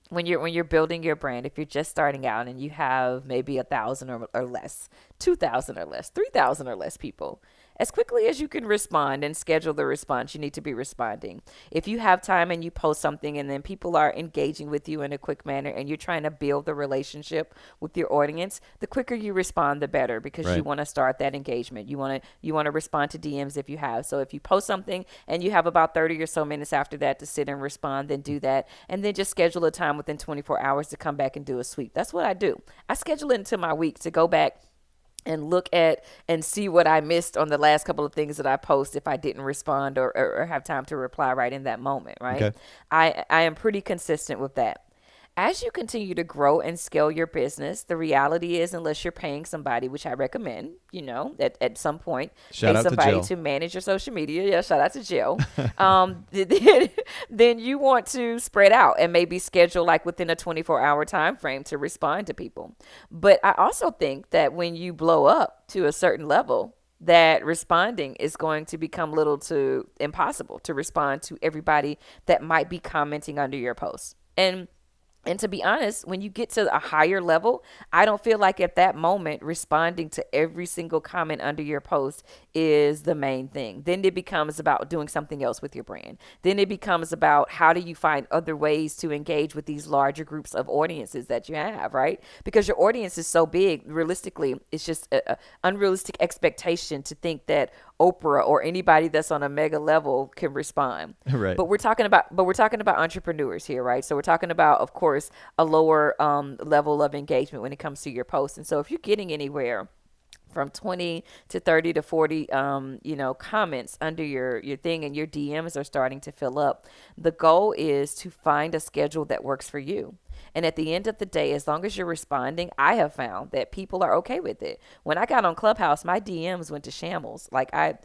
When you're building your brand, if you're just starting out and you have maybe 1,000 or less, 2,000 or less, 3,000 or less people, as quickly as you can respond and schedule the response, you need to be responding. If you have time and you post something and then people are engaging with you in a quick manner and you're trying to build the relationship with your audience, the quicker you respond, the better, because you want to start that engagement. You want to respond to DMs if you have. So if you post something and you have about 30 or so minutes after that to sit and respond, then do that. And then just schedule a time within 24 hours to come back and do a sweep. That's what I do. I schedule it into my week to go back and look at and see what I missed on the last couple of things that I post if I didn't respond or have time to reply right in that moment, right? Okay. I am pretty consistent with that. As you continue to grow and scale your business, the reality is, unless you're paying somebody, which I recommend, at some point, pay somebody to manage your social media. Yeah, shout out to Jill. Then you want to spread out and maybe schedule like within a 24-hour time frame to respond to people. But I also think that when you blow up to a certain level, that responding is going to become little to impossible to respond to everybody that might be commenting under your post. And And to be honest, when you get to a higher level, I don't feel like at that moment responding to every single comment under your post is the main thing. Then it becomes about doing something else with your brand. Then it becomes about how do you find other ways to engage with these larger groups of audiences that you have, right? Because your audience is so big, realistically, it's just an unrealistic expectation to think that Oprah or anybody that's on a mega level can respond. Right. But we're talking about entrepreneurs here, right? So we're talking about, of course, a lower level of engagement when it comes to your posts. And so if you're getting anywhere from 20 to 30 to 40 comments under your thing, and your DMs are starting to fill up, the goal is to find a schedule that works for you. And at the end of the day, as long as you're responding, I have found that people are okay with it. When I got on Clubhouse, my DMs went to shambles. Like I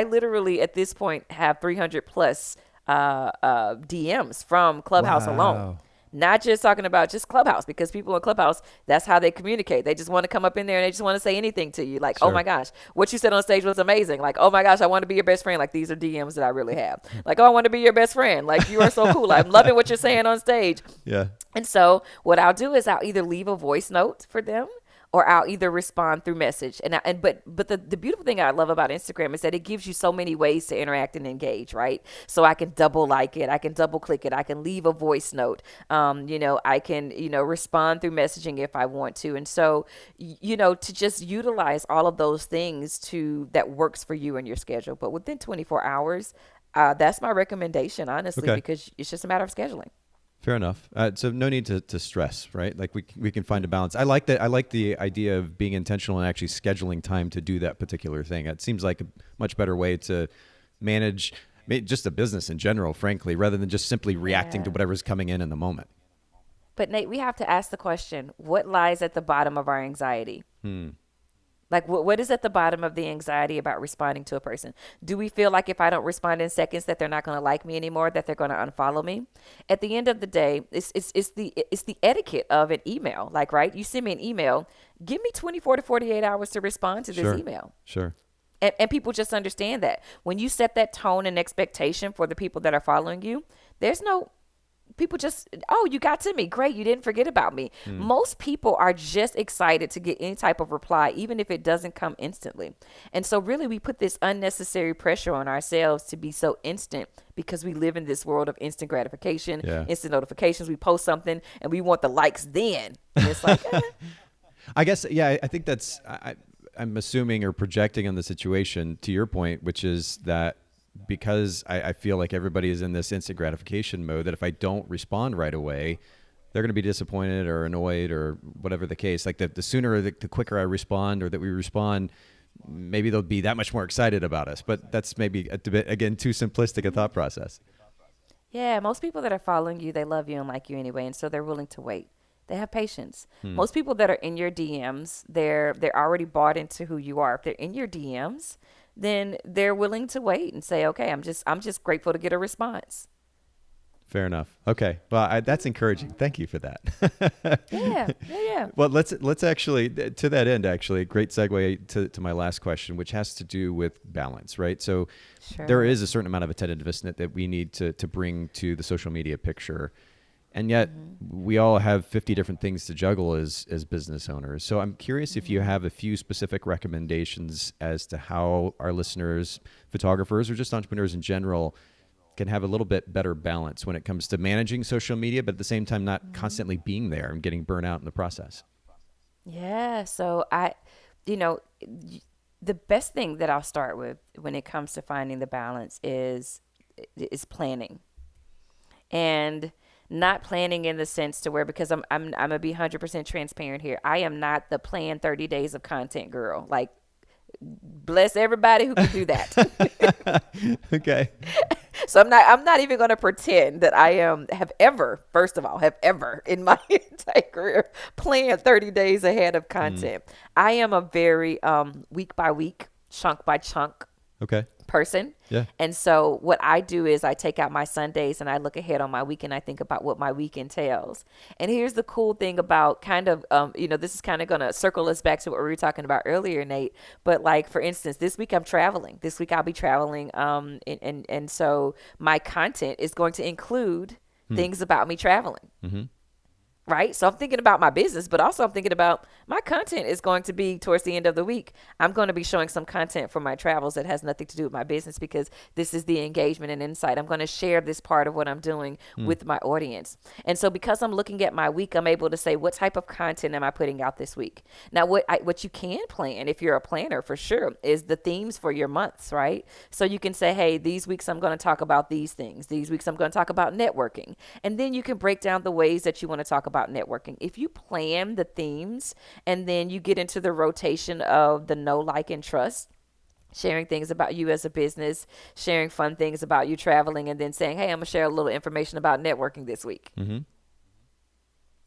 literally at this point have 300 plus DMs from Clubhouse alone. Not just talking about just Clubhouse, because people in Clubhouse, that's how they communicate. They just want to come up in there and they just want to say anything to you. Like, Sure. oh my gosh, what you said on stage was amazing. Like, oh my gosh, I want to be your best friend. Like, these are DMs that I really have. Like, oh, I want to be your best friend. Like, you are so cool. I'm loving what you're saying on stage. Yeah. And so what I'll do is I'll either leave a voice note for them, or I'll either respond through message. But the beautiful thing I love about Instagram is that it gives you so many ways to interact and engage, right? So I can double like it, I can double click it, I can leave a voice note, I can, respond through messaging if I want to. And so, to just utilize all of those things that works for you and your schedule. But within 24 hours, that's my recommendation, honestly, Okay. because it's just a matter of scheduling. Fair enough. So no need to stress, right? Like we can find a balance. I like that. I like the idea of being intentional and actually scheduling time to do that particular thing. It seems like a much better way to manage just a business in general, frankly, rather than just simply reacting to whatever's coming in the moment. But Nate, we have to ask the question, what lies at the bottom of our anxiety? Like, what is at the bottom of the anxiety about responding to a person? Do we feel like if I don't respond in seconds that they're not going to like me anymore, that they're going to unfollow me? At the end of the day, it's the etiquette of an email. Like, right? You send me an email, give me 24 to 48 hours to respond to this email. Sure. And people just understand that. When you set that tone and expectation for the people that are following you, people just, oh, you got to me. Great. You didn't forget about me. Most people are just excited to get any type of reply, even if it doesn't come instantly. And so really we put this unnecessary pressure on ourselves to be so instant because we live in this world of instant gratification, instant notifications. We post something and we want the likes then. And it's like, I guess, I think I'm assuming or projecting on the situation to your point, which is that because I feel like everybody is in this instant gratification mode, that if I don't respond right away, they're going to be disappointed or annoyed or whatever the case. Like the sooner, the quicker I respond or that we respond, maybe they'll be that much more excited about us. But that's maybe a bit, again, too simplistic a thought process. Yeah, most people that are following you, they love you and like you anyway, and so they're willing to wait. They have patience. Most people that are in your DMs, they're already bought into who you are. If they're in your DMs, then they're willing to wait and say, okay, I'm just grateful to get a response. Fair enough. Okay. Well, that's encouraging. Thank you for that. Yeah. Well, let's actually, to that end, actually, great segue to my last question, which has to do with balance, right? So there is a certain amount of attentiveness that we need to bring to the social media picture. And yet we all have 50 different things to juggle as business owners. So I'm curious if you have a few specific recommendations as to how our listeners, photographers, or just entrepreneurs in general, can have a little bit better balance when it comes to managing social media, but at the same time, not constantly being there and getting burnt out in the process. Yeah. So the best thing that I'll start with when it comes to finding the balance is planning. And not planning in the sense to where, because I'm gonna be 100% transparent here. I am not the plan 30 days of content girl. Like, bless everybody who can do that. Okay. So I'm not even going to pretend that I have ever in my entire career planned 30 days ahead of content. I am a very week by week, chunk by chunk person. Yeah. And so what I do is I take out my Sundays and I look ahead on my week and I think about what my week entails. And here's the cool thing about kind of, this is kind of going to circle us back to what we were talking about earlier, Nate. But like, for instance, this week I'm traveling. This week I'll be traveling. And so my content is going to include things about me traveling. Mm-hmm. Right. So I'm thinking about my business, but also I'm thinking about my content is going to be towards the end of the week. I'm going to be showing some content from my travels that has nothing to do with my business because this is the engagement and insight. I'm going to share this part of what I'm doing with my audience. And so because I'm looking at my week, I'm able to say, what type of content am I putting out this week? Now, what you can plan, if you're a planner for sure, is the themes for your months, right? So you can say, hey, these weeks I'm going to talk about these things. These weeks I'm going to talk about networking. And then you can break down the ways that you want to talk about networking. If you plan the themes and then you get into the rotation of the know, like, and trust, sharing things about you as a business, sharing fun things about you traveling, and then saying, hey, I'm going to share a little information about networking this week. Mm-hmm.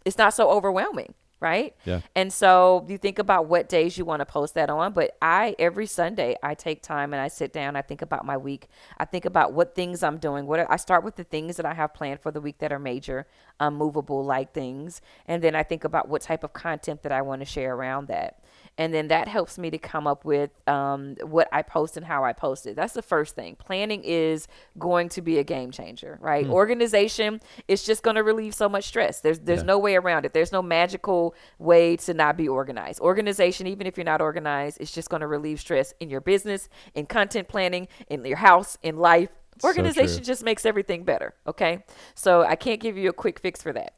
It's not so overwhelming. Right. Yeah. And so you think about what days you want to post that on. But every Sunday, I take time and I sit down. I think about my week. I think about what things I'm doing. I start with the things that I have planned for the week that are major, movable like things. And then I think about what type of content that I want to share around that. And then that helps me to come up with what I post and how I post it. That's the first thing. Planning is going to be a game changer, right? Organization is just going to relieve so much stress. There's no way around it. There's no magical way to not be organized. Organization, even if you're not organized, is just going to relieve stress in your business, in content planning, in your house, in life. Organization just makes everything better, okay? So I can't give you a quick fix for that.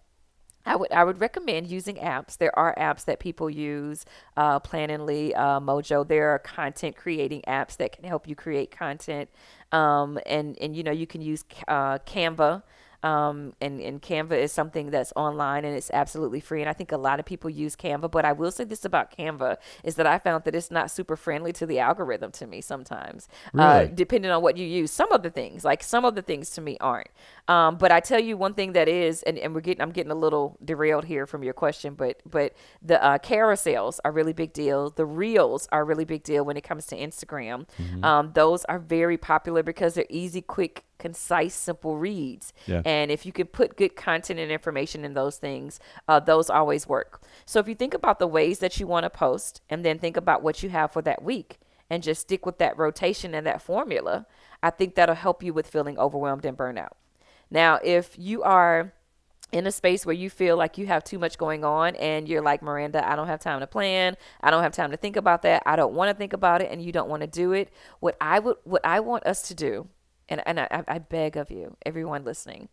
I would recommend using apps. There are apps that people use, Planningly, Mojo. There are content creating apps that can help you create content. And you can use Canva. And Canva is something that's online and it's absolutely free. And I think a lot of people use Canva, but I will say this about Canva is that I found that it's not super friendly to the algorithm to me sometimes, really? Depending on what you use. Some of the things to me aren't. But I tell you one thing that is, and I'm getting a little derailed here from your question, but the carousels are really big deal. The reels are a really big deal when it comes to Instagram. Those are very popular because they're easy, quick, concise, simple reads. Yeah. And if you can put good content and information in those things, those always work. So if you think about the ways that you want to post and then think about what you have for that week and just stick with that rotation and that formula, I think that'll help you with feeling overwhelmed and burnout. Now, if you are in a space where you feel like you have too much going on and you're like, Maranda, I don't have time to plan. I don't have time to think about that. I don't want to think about it and you don't want to do it. What I want us to do, and I beg of you, everyone listening,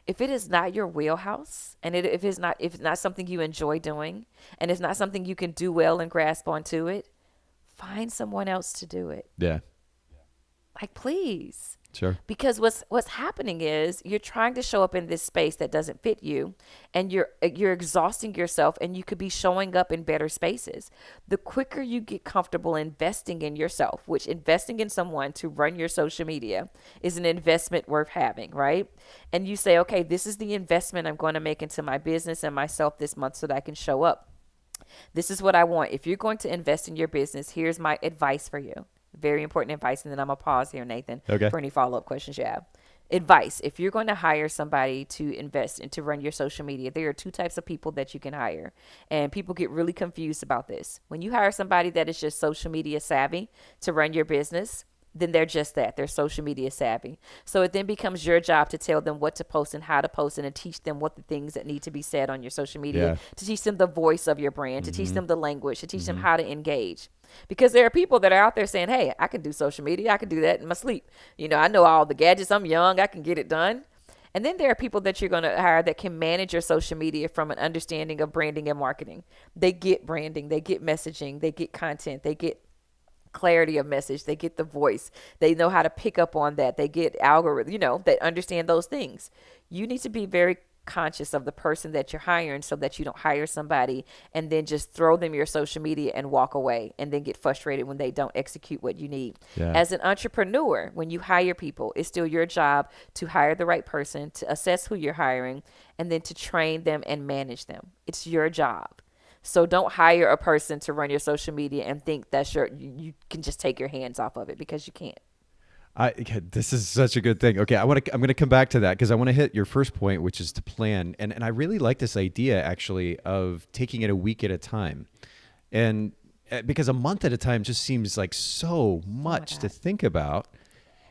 if it is not your wheelhouse and if it's not something you enjoy doing and it's not something you can do well and grasp onto it, find someone else to do it. Yeah. Like, please. Sure. Because what's happening is you're trying to show up in this space that doesn't fit you and you're exhausting yourself and you could be showing up in better spaces. The quicker you get comfortable investing in yourself, which investing in someone to run your social media is an investment worth having, right? And you say, okay, this is the investment I'm going to make into my business and myself this month so that I can show up. This is what I want. If you're going to invest in your business, here's my advice for you. Very important advice. And then I'm going to pause here, Nathan, for any follow-up questions you have. Advice. If you're going to hire somebody to invest and to run your social media, there are two types of people that you can hire. And people get really confused about this. When you hire somebody that is just social media savvy to run your business, then they're just that. They're social media savvy. So it then becomes your job to tell them what to post and how to post and to teach them what the things that need to be said on your social media, to teach them the voice of your brand, to teach them the language, to teach them how to engage. Because there are people that are out there saying, hey, I can do social media. I can do that in my sleep. I know all the gadgets. I'm young. I can get it done. And then there are people that you're going to hire that can manage your social media from an understanding of branding and marketing. They get branding. They get messaging. They get content. They get clarity of message. They get the voice. They know how to pick up on that. They get algorithm, that understand those things. You need to be very conscious of the person that you're hiring so that you don't hire somebody and then just throw them your social media and walk away and then get frustrated when they don't execute what you need. As an entrepreneur, when you hire people, it's still your job to hire the right person, to assess who you're hiring, and then to train them and manage them. It's your job. So don't hire a person to run your social media and think that you can just take your hands off of it, because you can't. This is such a good thing. Okay, I'm going to come back to that because I want to hit your first point, which is to plan. And I really like this idea actually of taking it a week at a time. And because a month at a time just seems like so much to think about.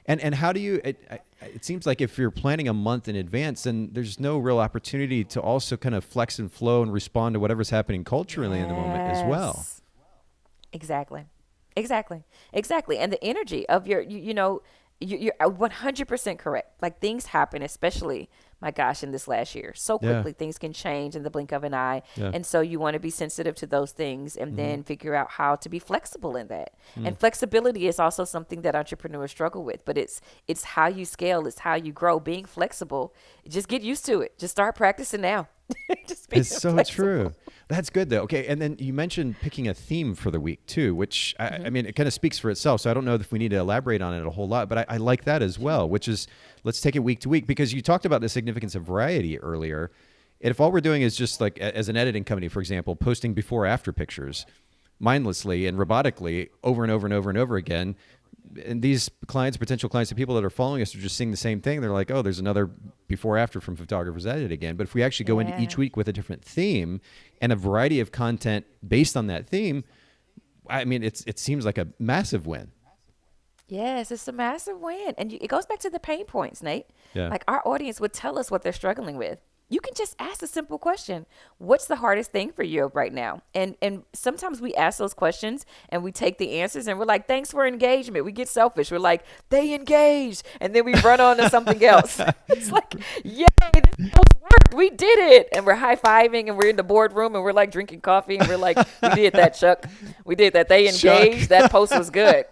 And how do you, it seems like if you're planning a month in advance, then there's no real opportunity to also kind of flex and flow and respond to whatever's happening culturally in the moment as well. Yes. Exactly. Exactly. And the energy of you're 100% correct. Like things happen, especially, my gosh, in this last year. So Yeah. quickly, things can change in the blink of an eye. Yeah. And so you want to be sensitive to those things and then figure out how to be flexible in that. And flexibility is also something that entrepreneurs struggle with, but it's how you scale, it's how you grow. Being flexible, just get used to it. Just start practicing now. Just being It's so flexible. true. That's good though. Okay. And then you mentioned picking a theme for the week too, which I mean, it kind of speaks for itself. So I don't know if we need to elaborate on it a whole lot, but I like that as well, which is let's take it week to week, because you talked about the significance of variety earlier. And if all we're doing is just like as an editing company, for example, posting before after pictures mindlessly and robotically over and over and over and over again, and these clients, potential clients, the people that are following us are just seeing the same thing. They're like, oh, there's another before after from Photographers Edit again. But if we actually go into each week with a different theme and a variety of content based on that theme, I mean, it seems like a massive win. Yes, it's a massive win. And it goes back to the pain points, Nate. Yeah. Like our audience would tell us what they're struggling with. You can just ask a simple question. What's the hardest thing for you right now? And sometimes we ask those questions and we take the answers and we're like, thanks for engagement. We get selfish. We're like, they engaged. And then we run on to something else. It's like, yay, this post worked. We did it. And we're high-fiving and we're in the boardroom and we're like drinking coffee and we're like, we did that, Chuck. We did that. They engaged. That post was good.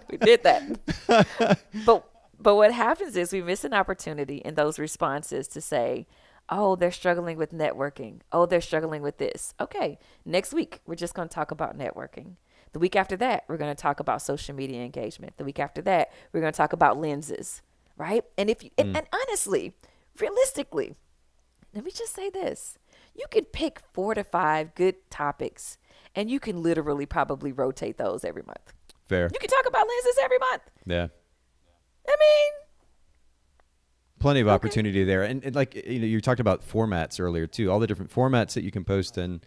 We did that. But what happens is we miss an opportunity in those responses to say, oh, they're struggling with networking. Oh, they're struggling with this. Okay, next week, we're just going to talk about networking. The week after that, we're going to talk about social media engagement. The week after that, we're going to talk about lenses, right? And if you, and honestly, realistically, let me just say this. You can pick 4 to 5 good topics, and you can literally probably rotate those every month. Fair. You can talk about lenses every month. Yeah. I mean, Plenty of opportunity there. And like, you talked about formats earlier too, all the different formats that you can post in,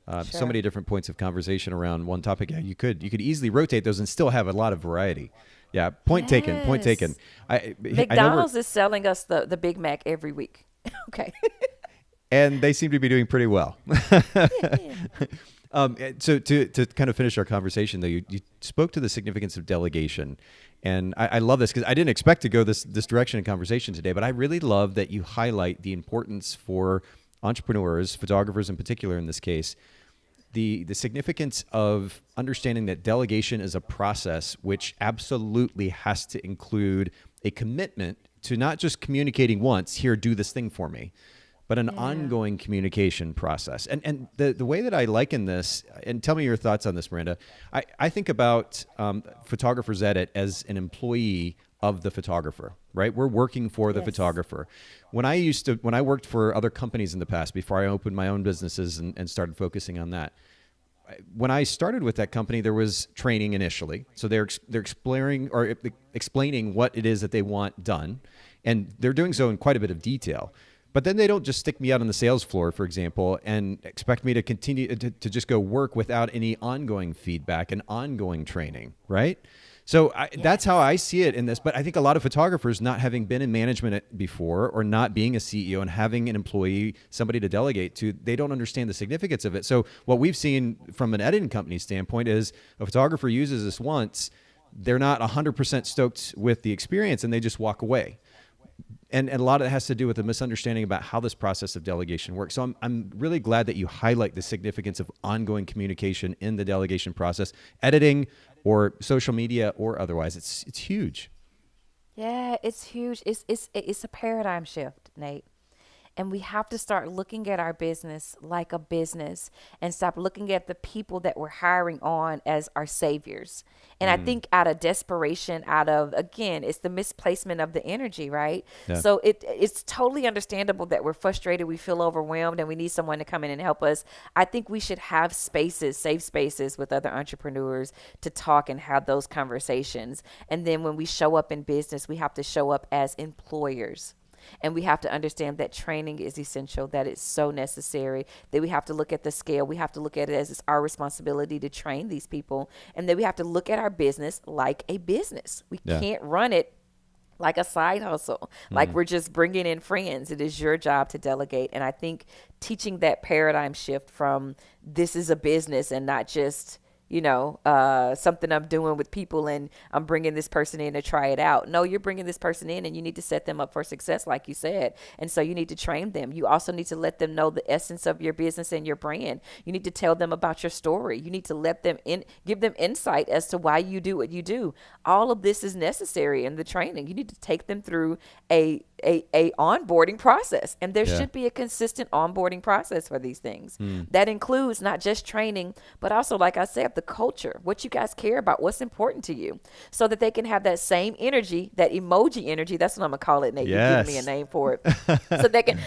so Sure. many different points of conversation around one topic. Yeah, you could easily rotate those and still have a lot of variety. Yeah. Point taken. I know McDonald's is selling us the Big Mac every week. Okay. and they seem to be doing pretty well. So to kind of finish our conversation, though, you spoke to the significance of delegation. And I love this because I didn't expect to go this direction in conversation today, but I really love that you highlight the importance for entrepreneurs, photographers in particular in this case, the significance of understanding that delegation is a process which absolutely has to include a commitment to not just communicating once, here, do this thing for me, but an ongoing communication process. And the way that I liken this, and tell me your thoughts on this, Miranda, I think about Photographers Edit as an employee of the photographer, right? We're working for the photographer. When I worked for other companies in the past, before I opened my own businesses and started focusing on that, when I started with that company, there was training initially. So they're exploring or explaining what it is that they want done. And they're doing so in quite a bit of detail. But then they don't just stick me out on the sales floor, for example, and expect me to continue to just go work without any ongoing feedback and ongoing training, right? So that's how I see it in this. But I think a lot of photographers, not having been in management before or not being a CEO and having an employee, somebody to delegate to, they don't understand the significance of it. So what we've seen from an editing company standpoint is a photographer uses this once, they're not 100% stoked with the experience and they just walk away. And a lot of it has to do with a misunderstanding about how this process of delegation works. So I'm really glad that you highlight the significance of ongoing communication in the delegation process, editing or social media or otherwise. It's huge. Yeah, it's huge. It's a paradigm shift, Nate. And we have to start looking at our business like a business and stop looking at the people that we're hiring on as our saviors. And I think out of desperation, again, it's the misplacement of the energy, right? Yeah. So it's totally understandable that we're frustrated, we feel overwhelmed, and we need someone to come in and help us. I think we should have safe spaces with other entrepreneurs to talk and have those conversations. And then when we show up in business, we have to show up as employers. And we have to understand that training is essential, that it's so necessary, that we have to look at the scale. We have to look at it as it's our responsibility to train these people, and that we have to look at our business like a business. We can't run it like a side hustle, like we're just bringing in friends. It is your job to delegate. And I think teaching that paradigm shift from this is a business and not just, something I'm doing with people and I'm bringing this person in to try it out. No, you're bringing this person in and you need to set them up for success, like you said. And so you need to train them. You also need to let them know the essence of your business and your brand. You need to tell them about your story. You need to let them give them insight as to why you do what you do. All of this is necessary in the training. You need to take them through a onboarding process, and there should be a consistent onboarding process for these things. That includes not just training, but also, like I said, the culture, what you guys care about, what's important to you, so that they can have that same energy, that emoji energy. That's what I'm gonna call it, Nate. You're giving me a name for it.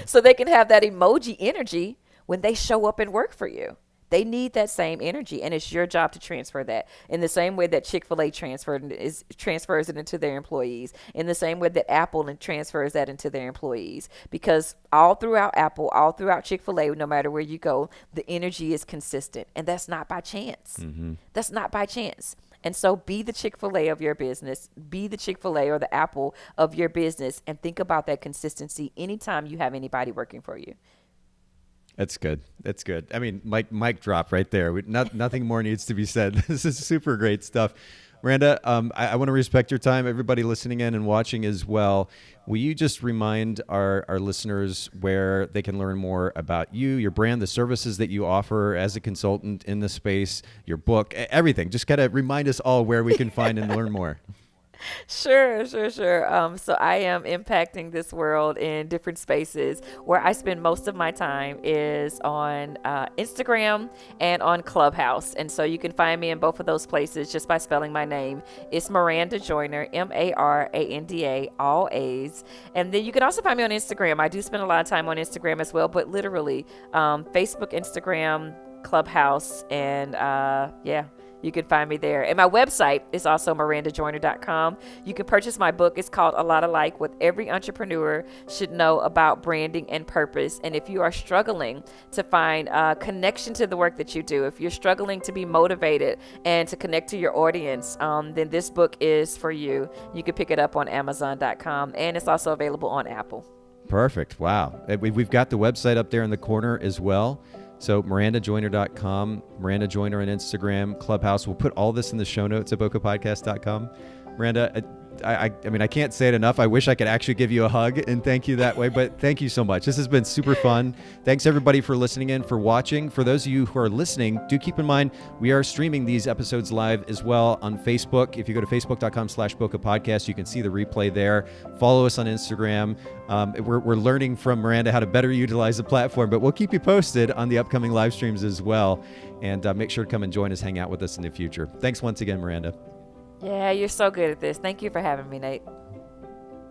so they can have that emoji energy when they show up and work for you. They need that same energy, and it's your job to transfer that in the same way that Chick-fil-A transfers it into their employees, in the same way that Apple transfers that into their employees. Because all throughout Apple, all throughout Chick-fil-A, no matter where you go, the energy is consistent, and that's not by chance. That's not by chance. And so be the Chick-fil-A of your business, be the Chick-fil-A or the Apple of your business, and think about that consistency anytime you have anybody working for you. That's good. That's good. I mean, mic drop right there. Nothing more needs to be said. This is super great stuff. Maranda, I want to respect your time, everybody listening in and watching as well. Will you just remind our listeners where they can learn more about you, your brand, the services that you offer as a consultant in the space, your book, everything? Just kind of remind us all where we can find and learn more. Sure. So I am impacting this world in different spaces. Where I spend most of my time is on Instagram and on Clubhouse. And so you can find me in both of those places just by spelling my name. It's Maranda Joyner, Maranda, all A's. And then you can also find me on Instagram. I do spend a lot of time on Instagram as well, but literally Facebook, Instagram, Clubhouse, and you can find me there. And my website is also mirandajoyner.com. You can purchase my book. It's called A Lot Alike: What Every Entrepreneur Should Know About Branding and Purpose. And if you are struggling to find a connection to the work that you do, if you're struggling to be motivated and to connect to your audience, then this book is for you. You can pick it up on Amazon.com, and it's also available on Apple. Perfect. Wow. We've got the website up there in the corner as well. So mirandajoyner.com, Maranda Joyner on Instagram, Clubhouse. We'll put all this in the show notes at bokehpodcast.com. Maranda, I mean, I can't say it enough. I wish I could actually give you a hug and thank you that way, but thank you so much. This has been super fun. Thanks everybody for listening in, for watching. For those of you who are listening, do keep in mind, we are streaming these episodes live as well on Facebook. If you go to facebook.com/Bokeh Podcast, you can see the replay there. Follow us on Instagram. We're learning from Maranda how to better utilize the platform, but we'll keep you posted on the upcoming live streams as well. And make sure to come and join us, hang out with us in the future. Thanks once again, Maranda. Yeah, you're so good at this. Thank you for having me, Nate.